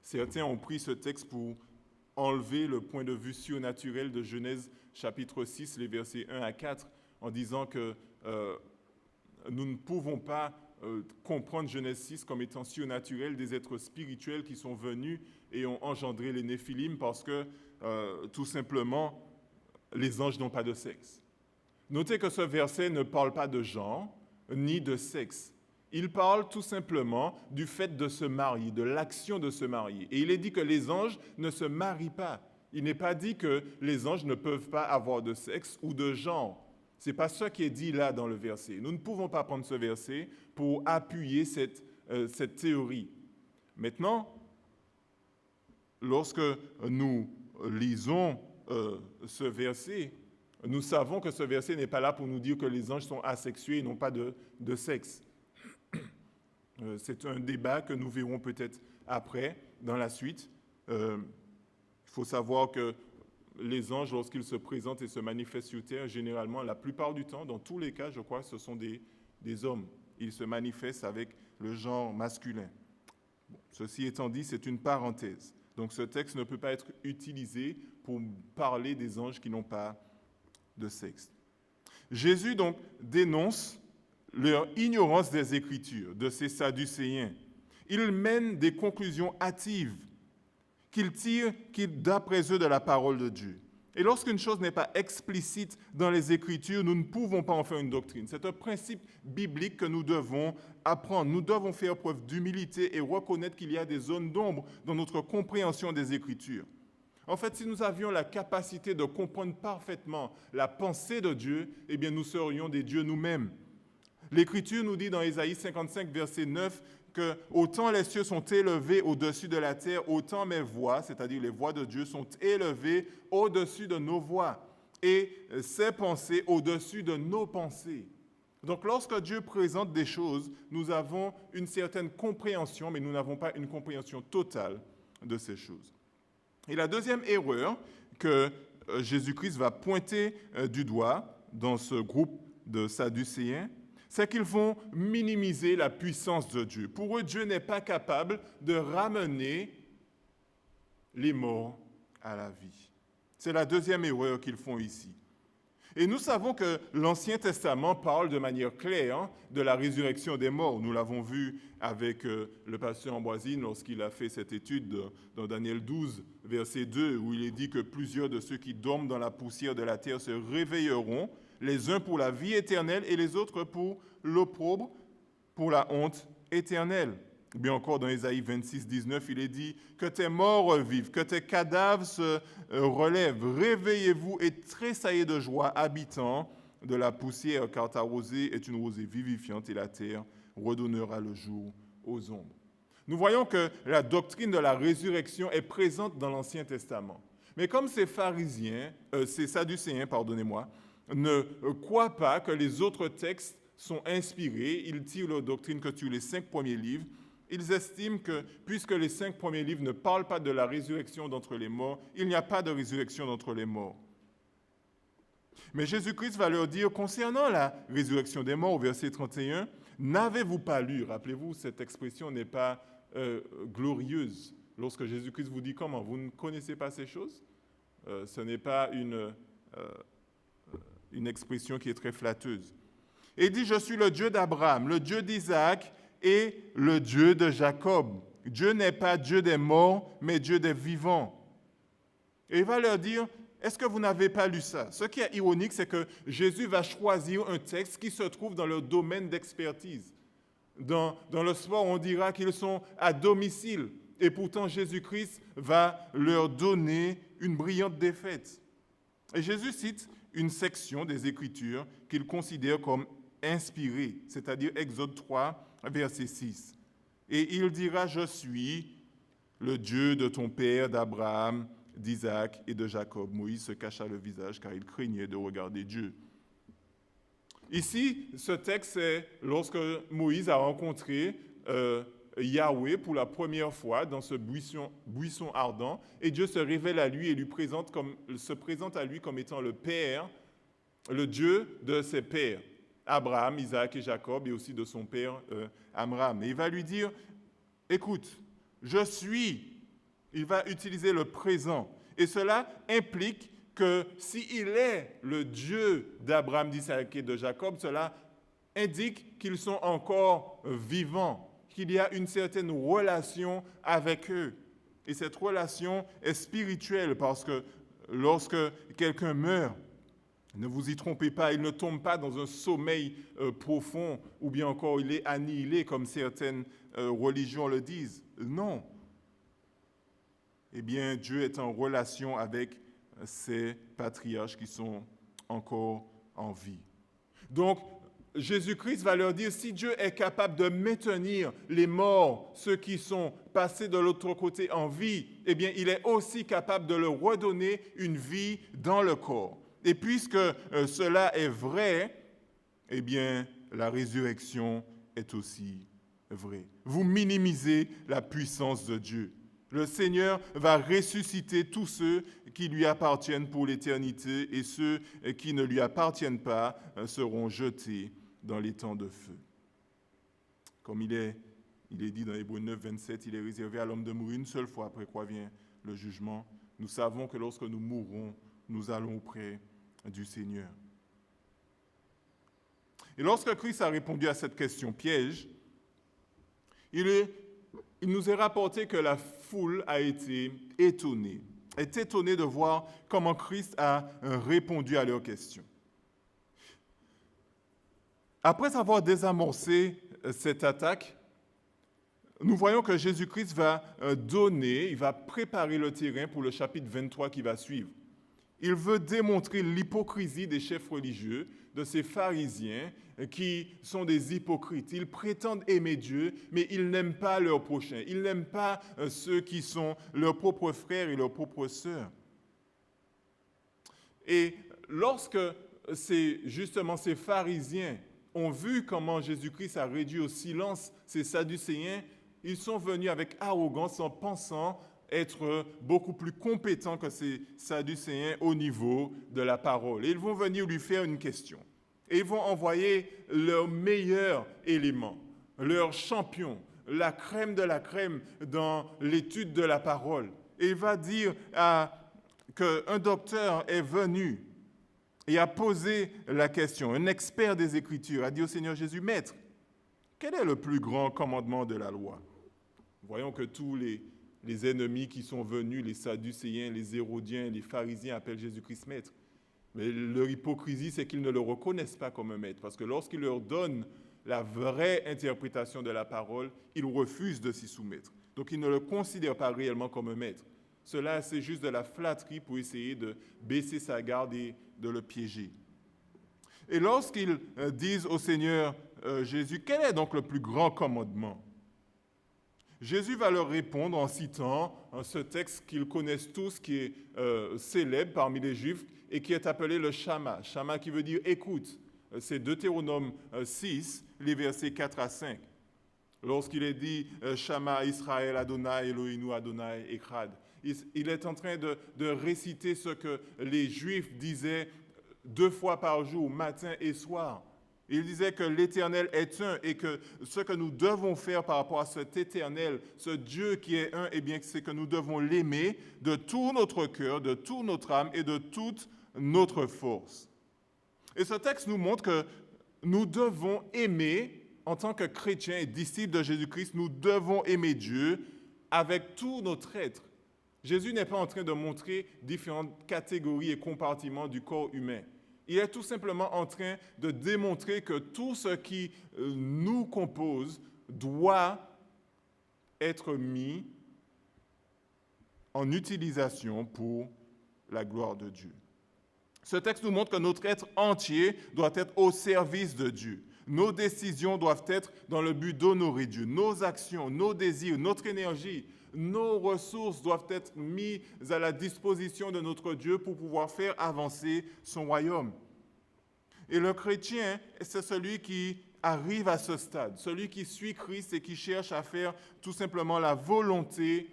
Certains ont pris ce texte pour enlever le point de vue surnaturel de Genèse chapitre 6, les versets 1 à 4, en disant que nous ne pouvons pas comprendre Genèse 6 comme étant surnaturel, des êtres spirituels qui sont venus et ont engendré les Néphilim parce que, tout simplement, les anges n'ont pas de sexe. Notez que ce verset ne parle pas de genre ni de sexe. Il parle tout simplement du fait de se marier, de l'action de se marier. Et il est dit que les anges ne se marient pas. Il n'est pas dit que les anges ne peuvent pas avoir de sexe ou de genre. Ce n'est pas ça qui est dit là dans le verset. Nous ne pouvons pas prendre ce verset pour appuyer cette théorie. Maintenant, lorsque nous lisons ce verset, nous savons que ce verset n'est pas là pour nous dire que les anges sont asexués et n'ont pas de sexe. C'est un débat que nous verrons peut-être après, dans la suite. Il faut savoir que les anges, lorsqu'ils se présentent et se manifestent sur terre, généralement, la plupart du temps, dans tous les cas, je crois, ce sont des hommes. Ils se manifestent avec le genre masculin. Bon, ceci étant dit, c'est une parenthèse. Donc ce texte ne peut pas être utilisé pour parler des anges qui n'ont pas de sexe. Jésus donc dénonce leur ignorance des Écritures, de ces Sadducéens. Il mène des conclusions hâtives qu'ils tirent d'après eux de la parole de Dieu. Et lorsqu'une chose n'est pas explicite dans les Écritures, nous ne pouvons pas en faire une doctrine. C'est un principe biblique que nous devons apprendre. Nous devons faire preuve d'humilité et reconnaître qu'il y a des zones d'ombre dans notre compréhension des Écritures. En fait, si nous avions la capacité de comprendre parfaitement la pensée de Dieu, eh bien nous serions des dieux nous-mêmes. L'Écriture nous dit dans Ésaïe 55, verset 9, que autant les cieux sont élevés au-dessus de la terre, autant mes voix, c'est-à-dire les voix de Dieu, sont élevées au-dessus de nos voix et ses pensées au-dessus de nos pensées. Donc lorsque Dieu présente des choses, nous avons une certaine compréhension, mais nous n'avons pas une compréhension totale de ces choses. Et la deuxième erreur que Jésus-Christ va pointer du doigt dans ce groupe de Sadducéens, c'est qu'ils vont minimiser la puissance de Dieu. Pour eux, Dieu n'est pas capable de ramener les morts à la vie. C'est la deuxième erreur qu'ils font ici. Et nous savons que l'Ancien Testament parle de manière claire de la résurrection des morts. Nous l'avons vu avec le pasteur Ambroisine lorsqu'il a fait cette étude dans Daniel 12, verset 2, où il est dit que plusieurs de ceux qui dorment dans la poussière de la terre se réveilleront, les uns pour la vie éternelle et les autres pour l'opprobre, pour la honte éternelle. Bien encore, dans Ésaïe 26, 19, il est dit « Que tes morts revivent, que tes cadavres se relèvent. Réveillez-vous et tressaillez de joie, habitants de la poussière, car ta rosée est une rosée vivifiante et la terre redonnera le jour aux ombres. » Nous voyons que la doctrine de la résurrection est présente dans l'Ancien Testament. Mais comme ces sadducéens, ne croient pas que les autres textes sont inspirés, ils tirent leur doctrine que sur les 5 premiers livres. Ils estiment que, puisque les 5 premiers livres ne parlent pas de la résurrection d'entre les morts, il n'y a pas de résurrection d'entre les morts. Mais Jésus-Christ va leur dire, concernant la résurrection des morts, au verset 31, « N'avez-vous pas lu ?» Rappelez-vous, cette expression n'est pas glorieuse. Lorsque Jésus-Christ vous dit comment, vous ne connaissez pas ces choses? Ce n'est pas une expression qui est très flatteuse. Et il dit, « Je suis le Dieu d'Abraham, le Dieu d'Isaac, et le Dieu de Jacob. Dieu n'est pas Dieu des morts, mais Dieu des vivants. » Et il va leur dire, est-ce que vous n'avez pas lu ça? Ce qui est ironique, c'est que Jésus va choisir un texte qui se trouve dans leur domaine d'expertise. Dans le sport, on dira qu'ils sont à domicile. Et pourtant, Jésus-Christ va leur donner une brillante défaite. Et Jésus cite une section des Écritures qu'il considère comme inspirée, c'est-à-dire Exode 3, verset 6. Et il dira, « Je suis le Dieu de ton père, d'Abraham, d'Isaac et de Jacob. » Moïse se cacha le visage car il craignait de regarder Dieu. Ici, ce texte, c'est lorsque Moïse a rencontré Yahweh pour la première fois dans ce buisson ardent, et Dieu se révèle à lui et se présente à lui comme étant le Père, le Dieu de ses pères. Abraham, Isaac et Jacob, et aussi de son père Amram. Et il va lui dire, écoute, je suis, il va utiliser le présent. Et cela implique que s'il est le Dieu d'Abraham, d'Isaac et de Jacob, cela indique qu'ils sont encore vivants, qu'il y a une certaine relation avec eux. Et cette relation est spirituelle parce que lorsque quelqu'un meurt, ne vous y trompez pas, il ne tombe pas dans un sommeil profond ou bien encore il est annihilé comme certaines religions le disent. Non. Eh bien, Dieu est en relation avec ces patriarches qui sont encore en vie. Donc, Jésus-Christ va leur dire, si Dieu est capable de maintenir les morts, ceux qui sont passés de l'autre côté en vie, eh bien, il est aussi capable de leur redonner une vie dans le corps. Et puisque cela est vrai, eh bien, la résurrection est aussi vraie. Vous minimisez la puissance de Dieu. Le Seigneur va ressusciter tous ceux qui lui appartiennent pour l'éternité et ceux qui ne lui appartiennent pas seront jetés dans les temps de feu. Comme il est dit dans Hébreux 9, 27, il est réservé à l'homme de mourir une seule fois, après quoi vient le jugement. Nous savons que lorsque nous mourrons, nous allons auprès du Seigneur. Et lorsque Christ a répondu à cette question piège, il nous est rapporté que la foule a été étonnée de voir comment Christ a répondu à leurs questions. Après avoir désamorcé cette attaque, nous voyons que Jésus-Christ va il va préparer le terrain pour le chapitre 23 qui va suivre. Il veut démontrer l'hypocrisie des chefs religieux, de ces pharisiens qui sont des hypocrites. Ils prétendent aimer Dieu, mais ils n'aiment pas leurs prochains. Ils n'aiment pas ceux qui sont leurs propres frères et leurs propres sœurs. Et lorsque justement ces pharisiens ont vu comment Jésus-Christ a réduit au silence ces sadducéens, ils sont venus avec arrogance en pensant être beaucoup plus compétents que ces sadducéens au niveau de la parole. Et ils vont venir lui faire une question. Et ils vont envoyer leur meilleur élément, leur champion, la crème de la crème dans l'étude de la parole. Et il va dire à qu'un docteur est venu et a posé la question, un expert des Écritures a dit au Seigneur Jésus, « Maître, quel est le plus grand commandement de la loi ?» Voyons que tous les ennemis qui sont venus, les Sadducéens, les Hérodiens, les pharisiens appellent Jésus-Christ maître. Mais leur hypocrisie, c'est qu'ils ne le reconnaissent pas comme un maître, parce que lorsqu'il leur donne la vraie interprétation de la parole, ils refusent de s'y soumettre. Donc ils ne le considèrent pas réellement comme un maître. Cela, c'est juste de la flatterie pour essayer de baisser sa garde et de le piéger. Et lorsqu'ils disent au Seigneur Jésus, quel est donc le plus grand commandement ? Jésus va leur répondre en citant ce texte qu'ils connaissent tous, qui est célèbre parmi les Juifs et qui est appelé le Shama. Shama qui veut dire écoute. C'est Deutéronome 6, les versets 4 à 5. Lorsqu'il est dit Shama Israël Adonai Eloheinu Adonai Echad, il est en train de réciter ce que les Juifs disaient 2 fois par jour, matin et soir. Il disait que l'Éternel est un et que ce que nous devons faire par rapport à cet Éternel, ce Dieu qui est un, eh bien, c'est que nous devons l'aimer de tout notre cœur, de toute notre âme et de toute notre force. Et ce texte nous montre que nous devons aimer, en tant que chrétiens et disciples de Jésus-Christ, nous devons aimer Dieu avec tout notre être. Jésus n'est pas en train de montrer différentes catégories et compartiments du corps humain. Il est tout simplement en train de démontrer que tout ce qui nous compose doit être mis en utilisation pour la gloire de Dieu. Ce texte nous montre que notre être entier doit être au service de Dieu. Nos décisions doivent être dans le but d'honorer Dieu. Nos actions, nos désirs, notre énergie, nos ressources doivent être mises à la disposition de notre Dieu pour pouvoir faire avancer son royaume. Et le chrétien, c'est celui qui arrive à ce stade, celui qui suit Christ et qui cherche à faire tout simplement la volonté,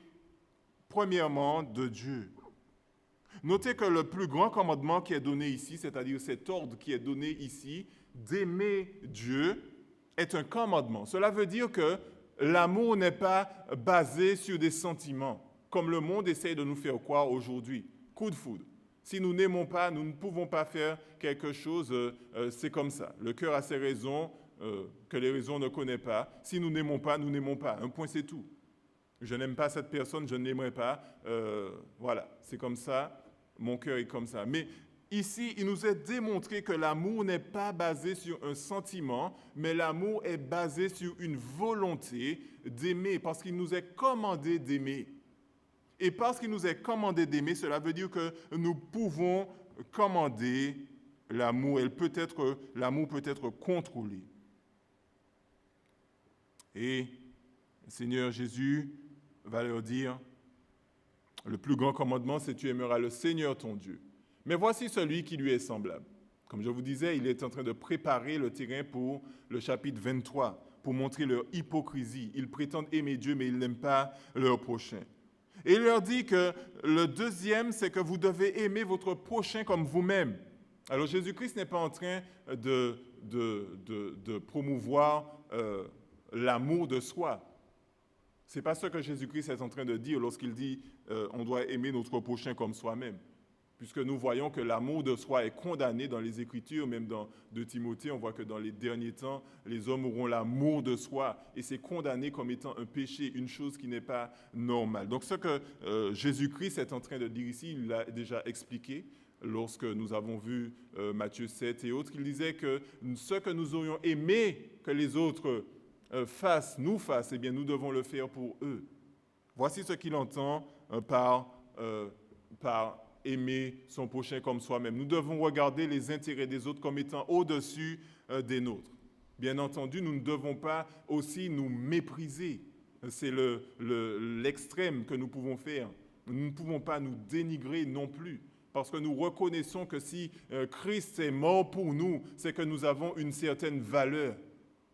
premièrement, de Dieu. Notez que le plus grand commandement qui est donné ici, c'est-à-dire cet ordre qui est donné ici, d'aimer Dieu, est un commandement. Cela veut dire que l'amour n'est pas basé sur des sentiments, comme le monde essaie de nous faire croire aujourd'hui. Coup de foudre. Si nous n'aimons pas, nous ne pouvons pas faire quelque chose, c'est comme ça. Le cœur a ses raisons que les raisons ne connaissent pas. Si nous n'aimons pas, nous n'aimons pas. Un point, c'est tout. Je n'aime pas cette personne, je ne l'aimerai pas. Voilà, c'est comme ça, mon cœur est comme ça. Mais ici, il nous est démontré que l'amour n'est pas basé sur un sentiment, mais l'amour est basé sur une volonté d'aimer, parce qu'il nous est commandé d'aimer. Et parce qu'il nous est commandé d'aimer, cela veut dire que nous pouvons commander l'amour. L'amour peut être contrôlé. Et le Seigneur Jésus va leur dire, le plus grand commandement, c'est tu aimeras le Seigneur ton Dieu. Mais voici celui qui lui est semblable. Comme je vous disais, il est en train de préparer le terrain pour le chapitre 23, pour montrer leur hypocrisie. Ils prétendent aimer Dieu, mais ils n'aiment pas leur prochain. Et il leur dit que le deuxième, c'est que vous devez aimer votre prochain comme vous-même. Alors Jésus-Christ n'est pas en train de promouvoir l'amour de soi. Ce n'est pas ce que Jésus-Christ est en train de dire lorsqu'il dit on doit aimer notre prochain comme soi-même. Puisque nous voyons que l'amour de soi est condamné dans les Écritures, même dans 2 Timothée, on voit que dans les derniers temps, les hommes auront l'amour de soi, et c'est condamné comme étant un péché, une chose qui n'est pas normale. Donc ce que Jésus-Christ est en train de dire ici, il l'a déjà expliqué lorsque nous avons vu Matthieu 7 et autres, il disait que ce que nous aurions aimé que les autres nous fassent, eh bien nous devons le faire pour eux. Voici ce qu'il entend par aimer son prochain comme soi-même. Nous devons regarder les intérêts des autres comme étant au-dessus des nôtres. Bien entendu, nous ne devons pas aussi nous mépriser. C'est l'extrême que nous pouvons faire. Nous ne pouvons pas nous dénigrer non plus, parce que nous reconnaissons que si Christ est mort pour nous, c'est que nous avons une certaine valeur.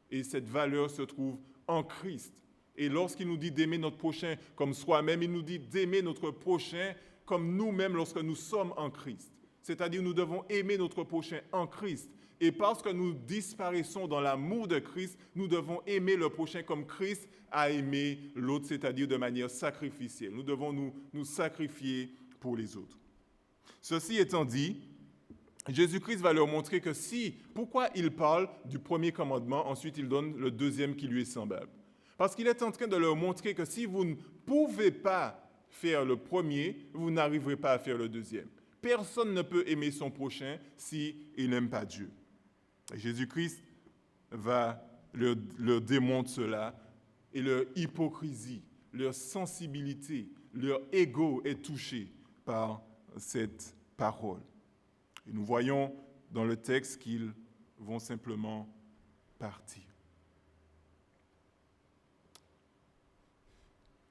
Et cette valeur se trouve en Christ. Et lorsqu'il nous dit d'aimer notre prochain comme soi-même, il nous dit d'aimer notre prochain comme nous-mêmes lorsque nous sommes en Christ. C'est-à-dire nous devons aimer notre prochain en Christ. Et parce que nous disparaissons dans l'amour de Christ, nous devons aimer le prochain comme Christ a aimé l'autre, c'est-à-dire de manière sacrificielle. Nous devons nous sacrifier pour les autres. Ceci étant dit, Jésus-Christ va leur montrer que pourquoi il parle du premier commandement, ensuite il donne le deuxième qui lui est semblable. Parce qu'il est en train de leur montrer que si vous ne pouvez pas faire le premier, vous n'arriverez pas à faire le deuxième. Personne ne peut aimer son prochain s'il n'aime pas Dieu. Et Jésus-Christ va leur démontrer cela, et leur hypocrisie, leur sensibilité, leur ego est touché par cette parole. Et nous voyons dans le texte qu'ils vont simplement partir.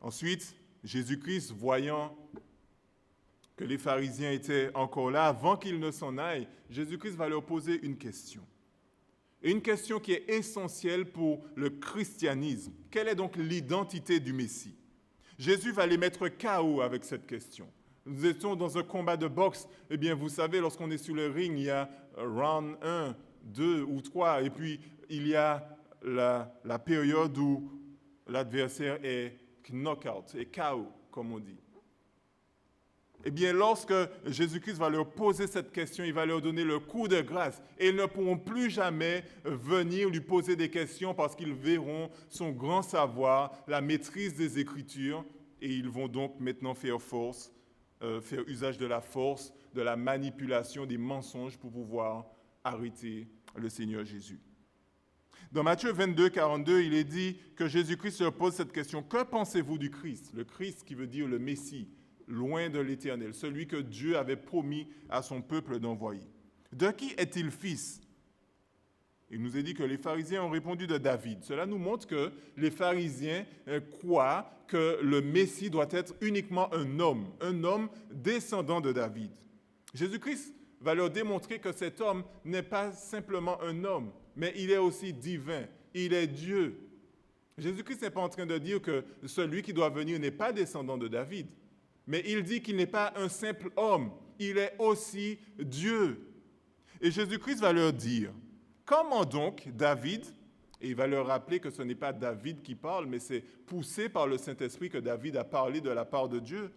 Ensuite, Jésus-Christ, voyant que les pharisiens étaient encore là, avant qu'ils ne s'en aillent, Jésus-Christ va leur poser une question. Et une question qui est essentielle pour le christianisme. Quelle est donc l'identité du Messie? Jésus va les mettre KO avec cette question. Nous étions dans un combat de boxe. Eh bien, vous savez, lorsqu'on est sur le ring, il y a round 1, 2 ou 3, et puis il y a la période où l'adversaire est knock-out, est KO, comme on dit. Eh bien, lorsque Jésus-Christ va leur poser cette question, il va leur donner le coup de grâce. Et ils ne pourront plus jamais venir lui poser des questions parce qu'ils verront son grand savoir, la maîtrise des Écritures, et ils vont donc maintenant faire usage de la force, de la manipulation, des mensonges pour pouvoir arrêter le Seigneur Jésus. Dans Matthieu 22, 42, il est dit que Jésus-Christ leur pose cette question. Que pensez-vous du Christ? Le Christ qui veut dire le Messie, loin de l'Éternel, celui que Dieu avait promis à son peuple d'envoyer. De qui est-il fils? Il nous est dit que les pharisiens ont répondu de David. Cela nous montre que les pharisiens croient que le Messie doit être uniquement un homme descendant de David. Jésus-Christ va leur démontrer que cet homme n'est pas simplement un homme, mais il est aussi divin, il est Dieu. Jésus-Christ n'est pas en train de dire que celui qui doit venir n'est pas descendant de David, mais il dit qu'il n'est pas un simple homme, il est aussi Dieu. Et Jésus-Christ va leur dire, comment donc David, et il va leur rappeler que ce n'est pas David qui parle, mais c'est poussé par le Saint-Esprit que David a parlé de la part de Dieu.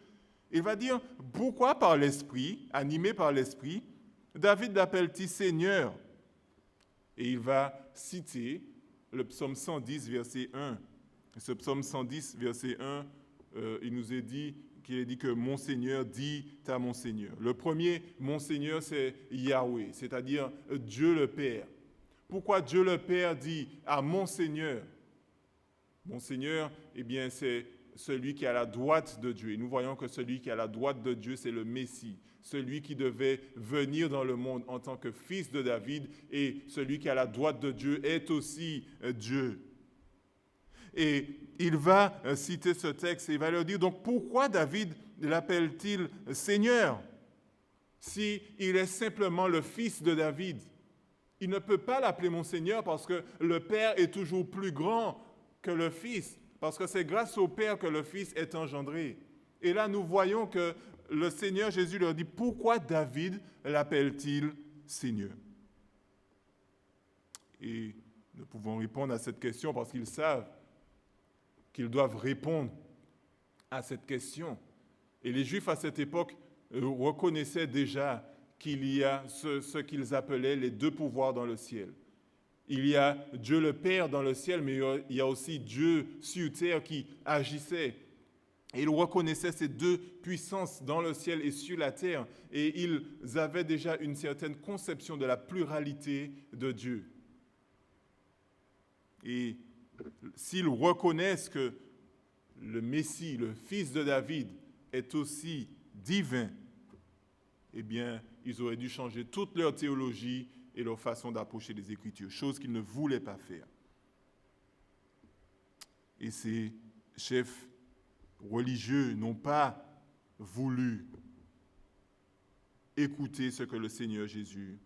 Il va dire, pourquoi par l'Esprit, animé par l'Esprit, David l'appelle-t-il Seigneur? Et il va citer le psaume 110, verset 1. Ce psaume 110, verset 1, il nous est dit qu'il est dit que mon Seigneur dit à mon Seigneur. Le premier, mon Seigneur, c'est Yahweh, c'est-à-dire Dieu le Père. Pourquoi Dieu le Père dit à mon Seigneur? Mon Seigneur, eh bien, c'est celui qui est à la droite de Dieu. Et nous voyons que celui qui est à la droite de Dieu, c'est le Messie, celui qui devait venir dans le monde en tant que fils de David, et celui qui est à la droite de Dieu est aussi Dieu. Et il va citer ce texte et il va leur dire, donc pourquoi David l'appelle-t-il Seigneur s'il est simplement le fils de David? Il ne peut pas l'appeler mon Seigneur parce que le Père est toujours plus grand que le Fils, parce que c'est grâce au Père que le Fils est engendré. Et là, nous voyons que le Seigneur Jésus leur dit, pourquoi David l'appelle-t-il Seigneur? Et nous pouvons répondre à cette question parce qu'ils savent qu'ils doivent répondre à cette question. Et les Juifs à cette époque reconnaissaient déjà qu'il y a ce qu'ils appelaient les deux pouvoirs dans le ciel. Il y a Dieu le Père dans le ciel, mais il y a aussi Dieu sur terre qui agissait. Et ils reconnaissaient ces deux puissances dans le ciel et sur la terre, et ils avaient déjà une certaine conception de la pluralité de Dieu. Et s'ils reconnaissent que le Messie, le fils de David, est aussi divin, eh bien, ils auraient dû changer toute leur théologie et leur façon d'approcher les Écritures, chose qu'ils ne voulaient pas faire. Et ces chefs religieux n'ont pas voulu écouter ce que le Seigneur Jésus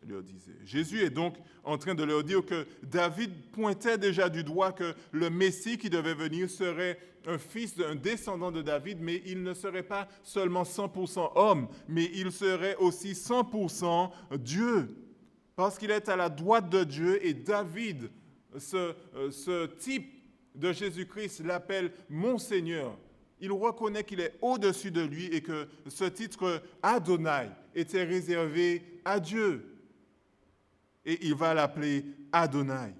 leur disait. Jésus est donc en train de leur dire que David pointait déjà du doigt que le Messie qui devait venir serait un descendant de David, mais il ne serait pas seulement 100% homme, mais il serait aussi 100% Dieu, parce qu'il est à la droite de Dieu, et David, ce type de Jésus-Christ, l'appelle mon Seigneur. Il reconnaît qu'il est au-dessus de lui et que ce titre Adonai était réservé à Dieu. Et il va l'appeler Adonai.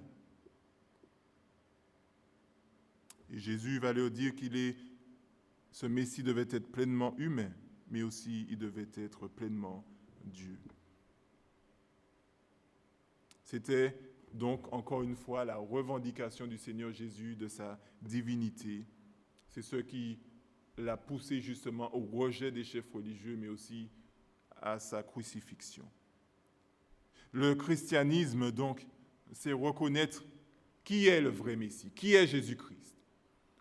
Et Jésus va leur dire ce Messie devait être pleinement humain, mais aussi il devait être pleinement Dieu. C'était donc encore une fois la revendication du Seigneur Jésus de sa divinité. C'est ce qui l'a poussé justement au rejet des chefs religieux, mais aussi à sa crucifixion. Le christianisme, donc, c'est reconnaître qui est le vrai Messie, qui est Jésus-Christ.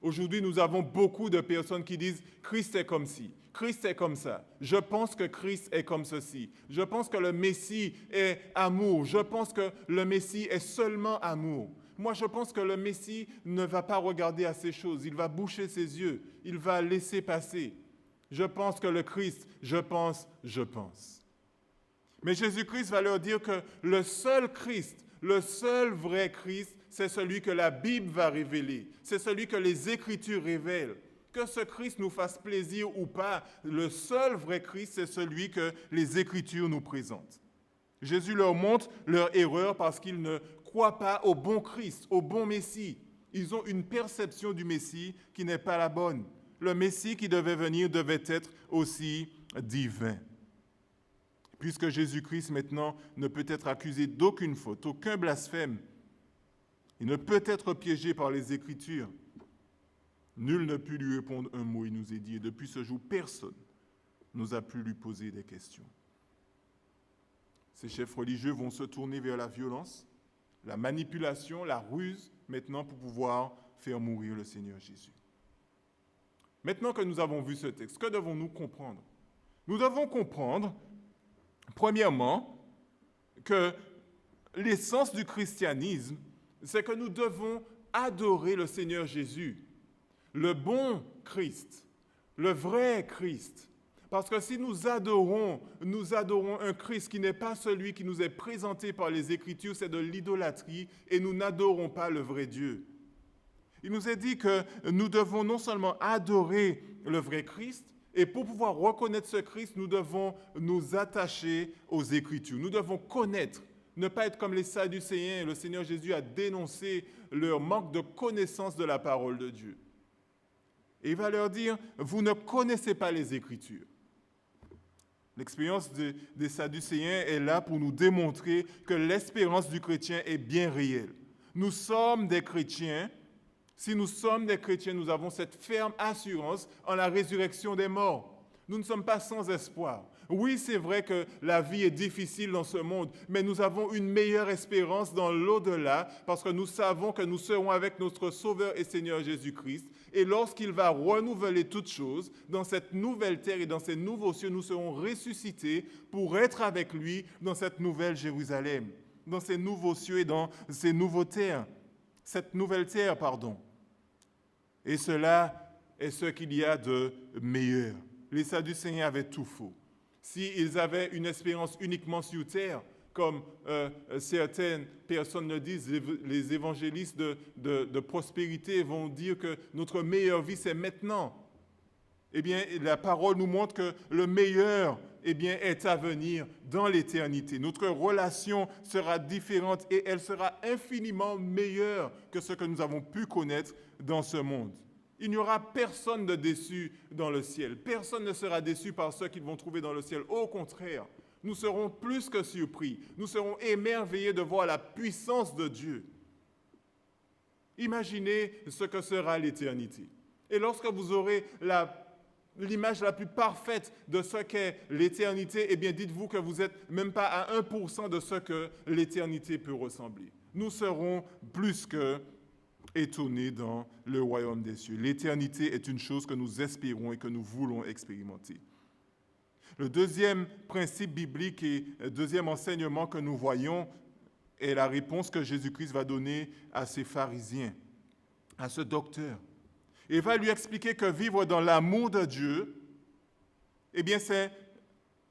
Aujourd'hui, nous avons beaucoup de personnes qui disent « Christ est comme ci, Christ est comme ça, je pense que Christ est comme ceci, je pense que le Messie est amour, je pense que le Messie est seulement amour. Moi, je pense que le Messie ne va pas regarder à ces choses, il va boucher ses yeux, il va laisser passer. Je pense que le Christ, je pense. » Mais Jésus-Christ va leur dire que le seul Christ, le seul vrai Christ, c'est celui que la Bible va révéler, c'est celui que les Écritures révèlent. Que ce Christ nous fasse plaisir ou pas, le seul vrai Christ, c'est celui que les Écritures nous présentent. Jésus leur montre leur erreur parce qu'ils ne croient pas au bon Christ, au bon Messie. Ils ont une perception du Messie qui n'est pas la bonne. Le Messie qui devait venir devait être aussi divin. Puisque Jésus-Christ maintenant ne peut être accusé d'aucune faute, aucun blasphème, il ne peut être piégé par les Écritures. Nul ne put lui répondre un mot, il nous est dit, et depuis ce jour, personne n'osa plus lui poser des questions. Ces chefs religieux vont se tourner vers la violence, la manipulation, la ruse, maintenant pour pouvoir faire mourir le Seigneur Jésus. Maintenant que nous avons vu ce texte, que devons-nous comprendre? Nous devons comprendre, premièrement, que l'essence du christianisme, c'est que nous devons adorer le Seigneur Jésus, le bon Christ, le vrai Christ. Parce que si nous adorons un Christ qui n'est pas celui qui nous est présenté par les Écritures, c'est de l'idolâtrie et nous n'adorons pas le vrai Dieu. Il nous est dit que nous devons non seulement adorer le vrai Christ, et pour pouvoir reconnaître ce Christ, nous devons nous attacher aux Écritures. Nous devons connaître, ne pas être comme les Sadducéens. Le Seigneur Jésus a dénoncé leur manque de connaissance de la parole de Dieu. Et il va leur dire, vous ne connaissez pas les Écritures. L'expérience des Sadducéens est là pour nous démontrer que l'espérance du chrétien est bien réelle. Nous sommes des chrétiens. Si nous sommes des chrétiens, nous avons cette ferme assurance en la résurrection des morts. Nous ne sommes pas sans espoir. Oui, c'est vrai que la vie est difficile dans ce monde, mais nous avons une meilleure espérance dans l'au-delà parce que nous savons que nous serons avec notre Sauveur et Seigneur Jésus-Christ. Et lorsqu'il va renouveler toutes choses, dans cette nouvelle terre et dans ces nouveaux cieux, nous serons ressuscités pour être avec lui dans cette nouvelle Jérusalem, dans ces nouveaux cieux et dans ces nouveaux terres. Cette nouvelle terre, pardon. Et cela est ce qu'il y a de meilleur. Les Sadducéens avaient tout faux. S'ils avaient une espérance uniquement sur terre, comme certaines personnes le disent, les évangélistes de prospérité vont dire que notre meilleure vie, c'est maintenant. Eh bien, la parole nous montre que le meilleur est à venir dans l'éternité. Notre relation sera différente et elle sera infiniment meilleure que ce que nous avons pu connaître dans ce monde. Il n'y aura personne de déçu dans le ciel. Personne ne sera déçu par ce qu'ils vont trouver dans le ciel. Au contraire, nous serons plus que surpris. Nous serons émerveillés de voir la puissance de Dieu. Imaginez ce que sera l'éternité. Et lorsque vous aurez l'image la plus parfaite de ce qu'est l'éternité, eh bien, dites-vous que vous n'êtes même pas à 1% de ce que l'éternité peut ressembler. Nous serons plus que étonnés dans le royaume des cieux. L'éternité est une chose que nous espérons et que nous voulons expérimenter. Le deuxième principe biblique et deuxième enseignement que nous voyons est la réponse que Jésus-Christ va donner à ces pharisiens, à ce docteur. Il va lui expliquer que vivre dans l'amour de Dieu, eh bien, c'est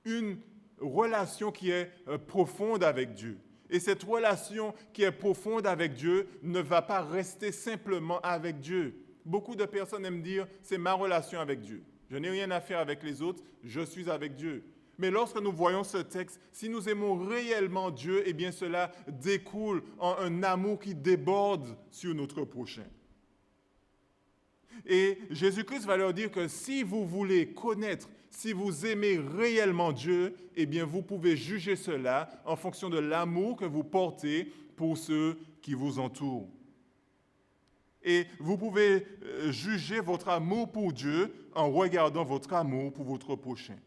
une relation qui est profonde avec Dieu. Et cette relation qui est profonde avec Dieu ne va pas rester simplement avec Dieu. Beaucoup de personnes aiment dire, c'est ma relation avec Dieu. Je n'ai rien à faire avec les autres, je suis avec Dieu. Mais lorsque nous voyons ce texte, si nous aimons réellement Dieu, eh bien cela découle en un amour qui déborde sur notre prochain. Et Jésus-Christ va leur dire que si vous voulez connaître, si vous aimez réellement Dieu, eh bien vous pouvez juger cela en fonction de l'amour que vous portez pour ceux qui vous entourent. Et vous pouvez juger votre amour pour Dieu en regardant votre amour pour votre prochain.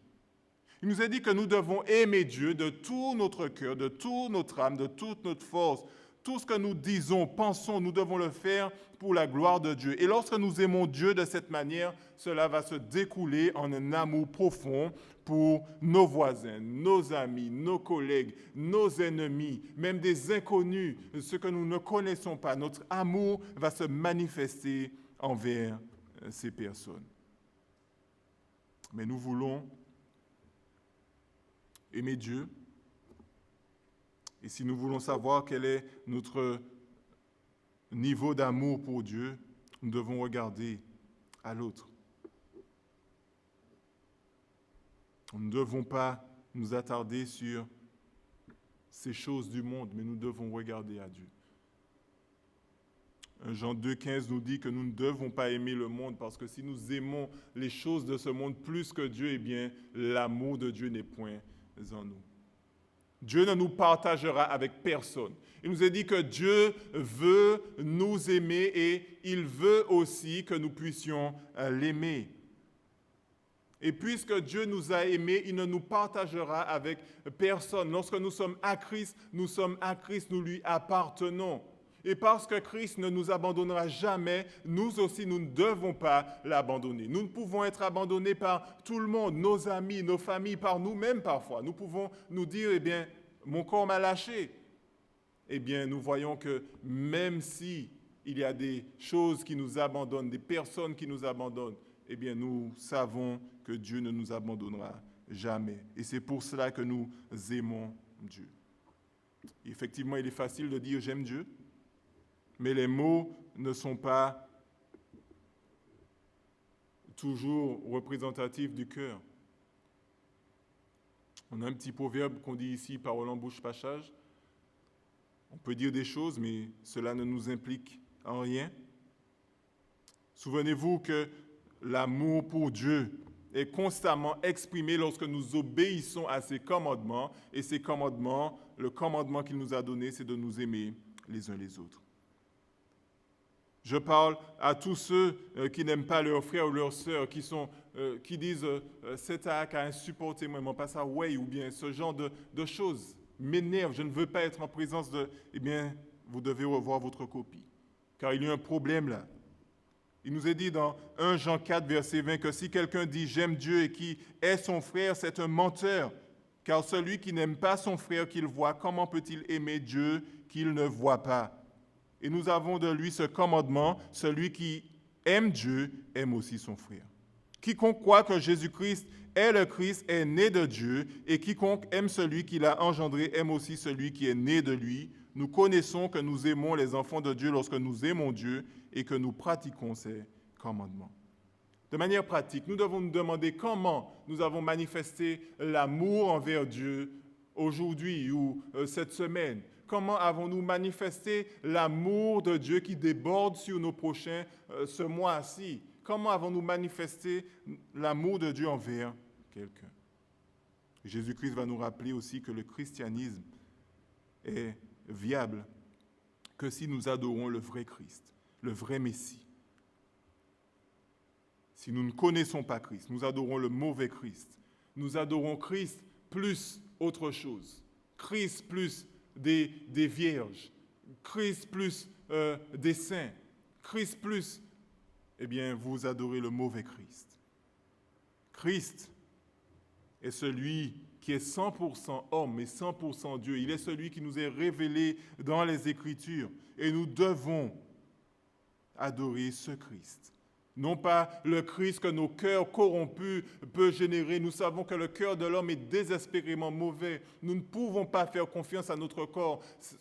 Il nous est dit que nous devons aimer Dieu de tout notre cœur, de toute notre âme, de toute notre force. Tout ce que nous disons, pensons, nous devons le faire pour la gloire de Dieu. Et lorsque nous aimons Dieu de cette manière, cela va se découler en un amour profond pour nos voisins, nos amis, nos collègues, nos ennemis, même des inconnus, ceux que nous ne connaissons pas. Notre amour va se manifester envers ces personnes. Mais nous voulons aimer Dieu. Et si nous voulons savoir quel est notre niveau d'amour pour Dieu, nous devons regarder à l'autre. Nous ne devons pas nous attarder sur ces choses du monde, mais nous devons regarder à Dieu. 1 Jean 2,15 nous dit que nous ne devons pas aimer le monde parce que si nous aimons les choses de ce monde plus que Dieu, eh bien, l'amour de Dieu n'est point en nous. Dieu ne nous partagera avec personne. Il nous est dit que Dieu veut nous aimer et il veut aussi que nous puissions l'aimer. Et puisque Dieu nous a aimés, il ne nous partagera avec personne. Lorsque nous sommes à Christ, nous lui appartenons. Et parce que Christ ne nous abandonnera jamais, nous aussi, nous ne devons pas l'abandonner. Nous ne pouvons être abandonnés par tout le monde, nos amis, nos familles, par nous-mêmes parfois. Nous pouvons nous dire, eh bien, mon corps m'a lâché. Eh bien, nous voyons que même si il y a des choses qui nous abandonnent, des personnes qui nous abandonnent, eh bien, nous savons que Dieu ne nous abandonnera jamais. Et c'est pour cela que nous aimons Dieu. Effectivement, il est facile de dire « j'aime Dieu », mais les mots ne sont pas toujours représentatifs du cœur. On a un petit proverbe qu'on dit ici, parole en bouche, pachage. On peut dire des choses, mais cela ne nous implique en rien. Souvenez-vous que l'amour pour Dieu est constamment exprimé lorsque nous obéissons à ses commandements. Et ces commandements, le commandement qu'il nous a donné, c'est de nous aimer les uns les autres. Je parle à tous ceux qui n'aiment pas leurs frères ou leurs sœurs, qui disent cet acte a insupporté moi, pas ça, ouais, ou bien ce genre de choses m'énerve, je ne veux pas être en présence de. Eh bien, vous devez revoir votre copie, car il y a un problème là. Il nous est dit dans 1 Jean 4, verset 20, que si quelqu'un dit « j'aime Dieu » et qui est son frère, c'est un menteur. Car celui qui n'aime pas son frère qu'il voit, comment peut-il aimer Dieu qu'il ne voit pas? Et nous avons de lui ce commandement, celui qui aime Dieu aime aussi son frère. Quiconque croit que Jésus-Christ est le Christ est né de Dieu, et quiconque aime celui qui l'a engendré aime aussi celui qui est né de lui. Nous connaissons que nous aimons les enfants de Dieu lorsque nous aimons Dieu et que nous pratiquons ses commandements. De manière pratique, nous devons nous demander comment nous avons manifesté l'amour envers Dieu aujourd'hui ou cette semaine. Comment avons-nous manifesté l'amour de Dieu qui déborde sur nos prochains ce mois-ci? Comment avons-nous manifesté l'amour de Dieu envers quelqu'un? Jésus-Christ va nous rappeler aussi que le christianisme est viable que si nous adorons le vrai Christ, le vrai Messie. Si nous ne connaissons pas Christ, nous adorons le mauvais Christ. Nous adorons Christ plus autre chose. Christ plus des vierges. Christ plus des saints. Christ plus, eh bien, vous adorez le mauvais Christ. Christ est celui qui est 100% homme et 100% Dieu. Il est celui qui nous est révélé dans les Écritures. Et nous devons adorer ce Christ. Non pas le Christ que nos cœurs corrompus peuvent générer. Nous savons que le cœur de l'homme est désespérément mauvais. Nous ne pouvons pas faire confiance à notre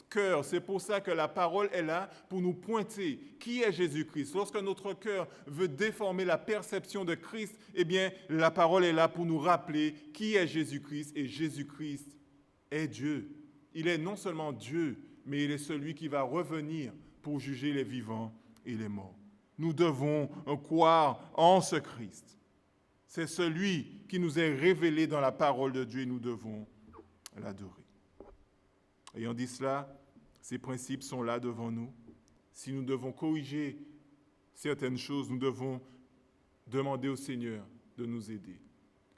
cœur. C'est pour ça que la parole est là pour nous pointer qui est Jésus-Christ. Lorsque notre cœur veut déformer la perception de Christ, eh bien, la parole est là pour nous rappeler qui est Jésus-Christ. Et Jésus-Christ est Dieu. Il est non seulement Dieu, mais il est celui qui va revenir pour juger les vivants et les morts. Nous devons croire en ce Christ. C'est celui qui nous est révélé dans la parole de Dieu et nous devons l'adorer. Ayant dit cela, ces principes sont là devant nous. Si nous devons corriger certaines choses, nous devons demander au Seigneur de nous aider.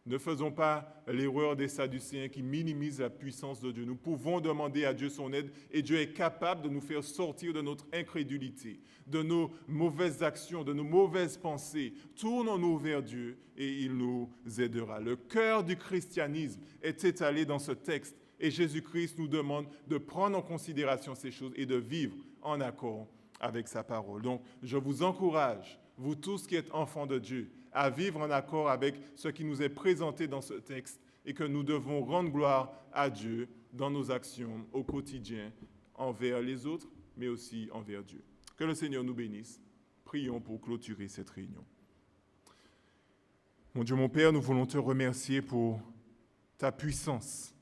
Ne faisons pas l'erreur des Sadducéens qui minimisent la puissance de Dieu. Nous pouvons demander à Dieu son aide et Dieu est capable de nous faire sortir de notre incrédulité, de nos mauvaises actions, de nos mauvaises pensées. Tournons-nous vers Dieu et il nous aidera. Le cœur du christianisme est étalé dans ce texte et Jésus-Christ nous demande de prendre en considération ces choses et de vivre en accord avec sa parole. Donc, je vous encourage, vous tous qui êtes enfants de Dieu, à vivre en accord avec ce qui nous est présenté dans ce texte et que nous devons rendre gloire à Dieu dans nos actions au quotidien envers les autres, mais aussi envers Dieu. Que le Seigneur nous bénisse. Prions pour clôturer cette réunion. Mon Dieu, mon Père, nous voulons te remercier pour ta puissance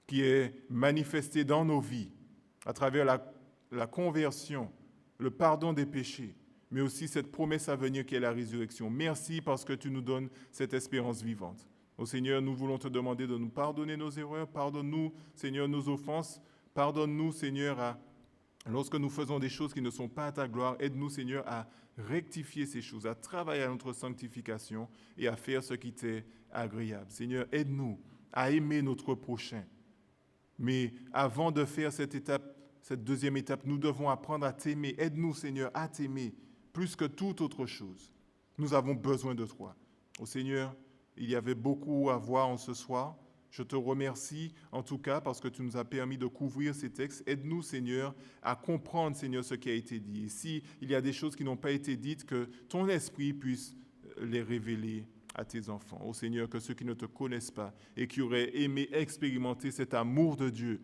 qui est manifestée dans nos vies à travers la conversion, le pardon des péchés, mais aussi cette promesse à venir qui est la résurrection. Merci parce que tu nous donnes cette espérance vivante. Ô Seigneur, nous voulons te demander de nous pardonner nos erreurs. Pardonne-nous, Seigneur, nos offenses. Pardonne-nous, Seigneur, lorsque nous faisons des choses qui ne sont pas à ta gloire. Aide-nous, Seigneur, à rectifier ces choses, à travailler à notre sanctification et à faire ce qui t'est agréable. Seigneur, aide-nous à aimer notre prochain. Mais avant de faire cette deuxième étape, nous devons apprendre à t'aimer. Aide-nous, Seigneur, à t'aimer plus que toute autre chose. Nous avons besoin de toi. Ô Seigneur, il y avait beaucoup à voir en ce soir. Je te remercie en tout cas parce que tu nous as permis de couvrir ces textes. Aide-nous, Seigneur, à comprendre, Seigneur, ce qui a été dit. Et s'il y a des choses qui n'ont pas été dites, que ton esprit puisse les révéler à tes enfants. Ô Seigneur, que ceux qui ne te connaissent pas et qui auraient aimé expérimenter cet amour de Dieu,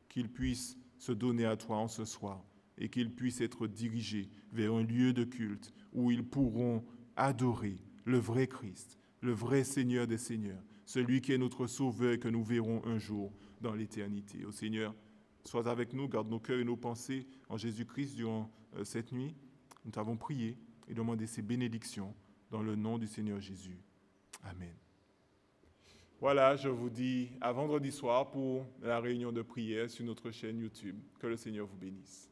qu'ils puissent se donner à toi en ce soir et qu'ils puissent être dirigés vers un lieu de culte où ils pourront adorer le vrai Christ, le vrai Seigneur des Seigneurs, celui qui est notre Sauveur et que nous verrons un jour dans l'éternité. Ô Seigneur, sois avec nous, garde nos cœurs et nos pensées en Jésus-Christ durant cette nuit. Nous t'avons prié et demandé ces bénédictions dans le nom du Seigneur Jésus. Amen. Voilà, je vous dis à vendredi soir pour la réunion de prière sur notre chaîne YouTube. Que le Seigneur vous bénisse.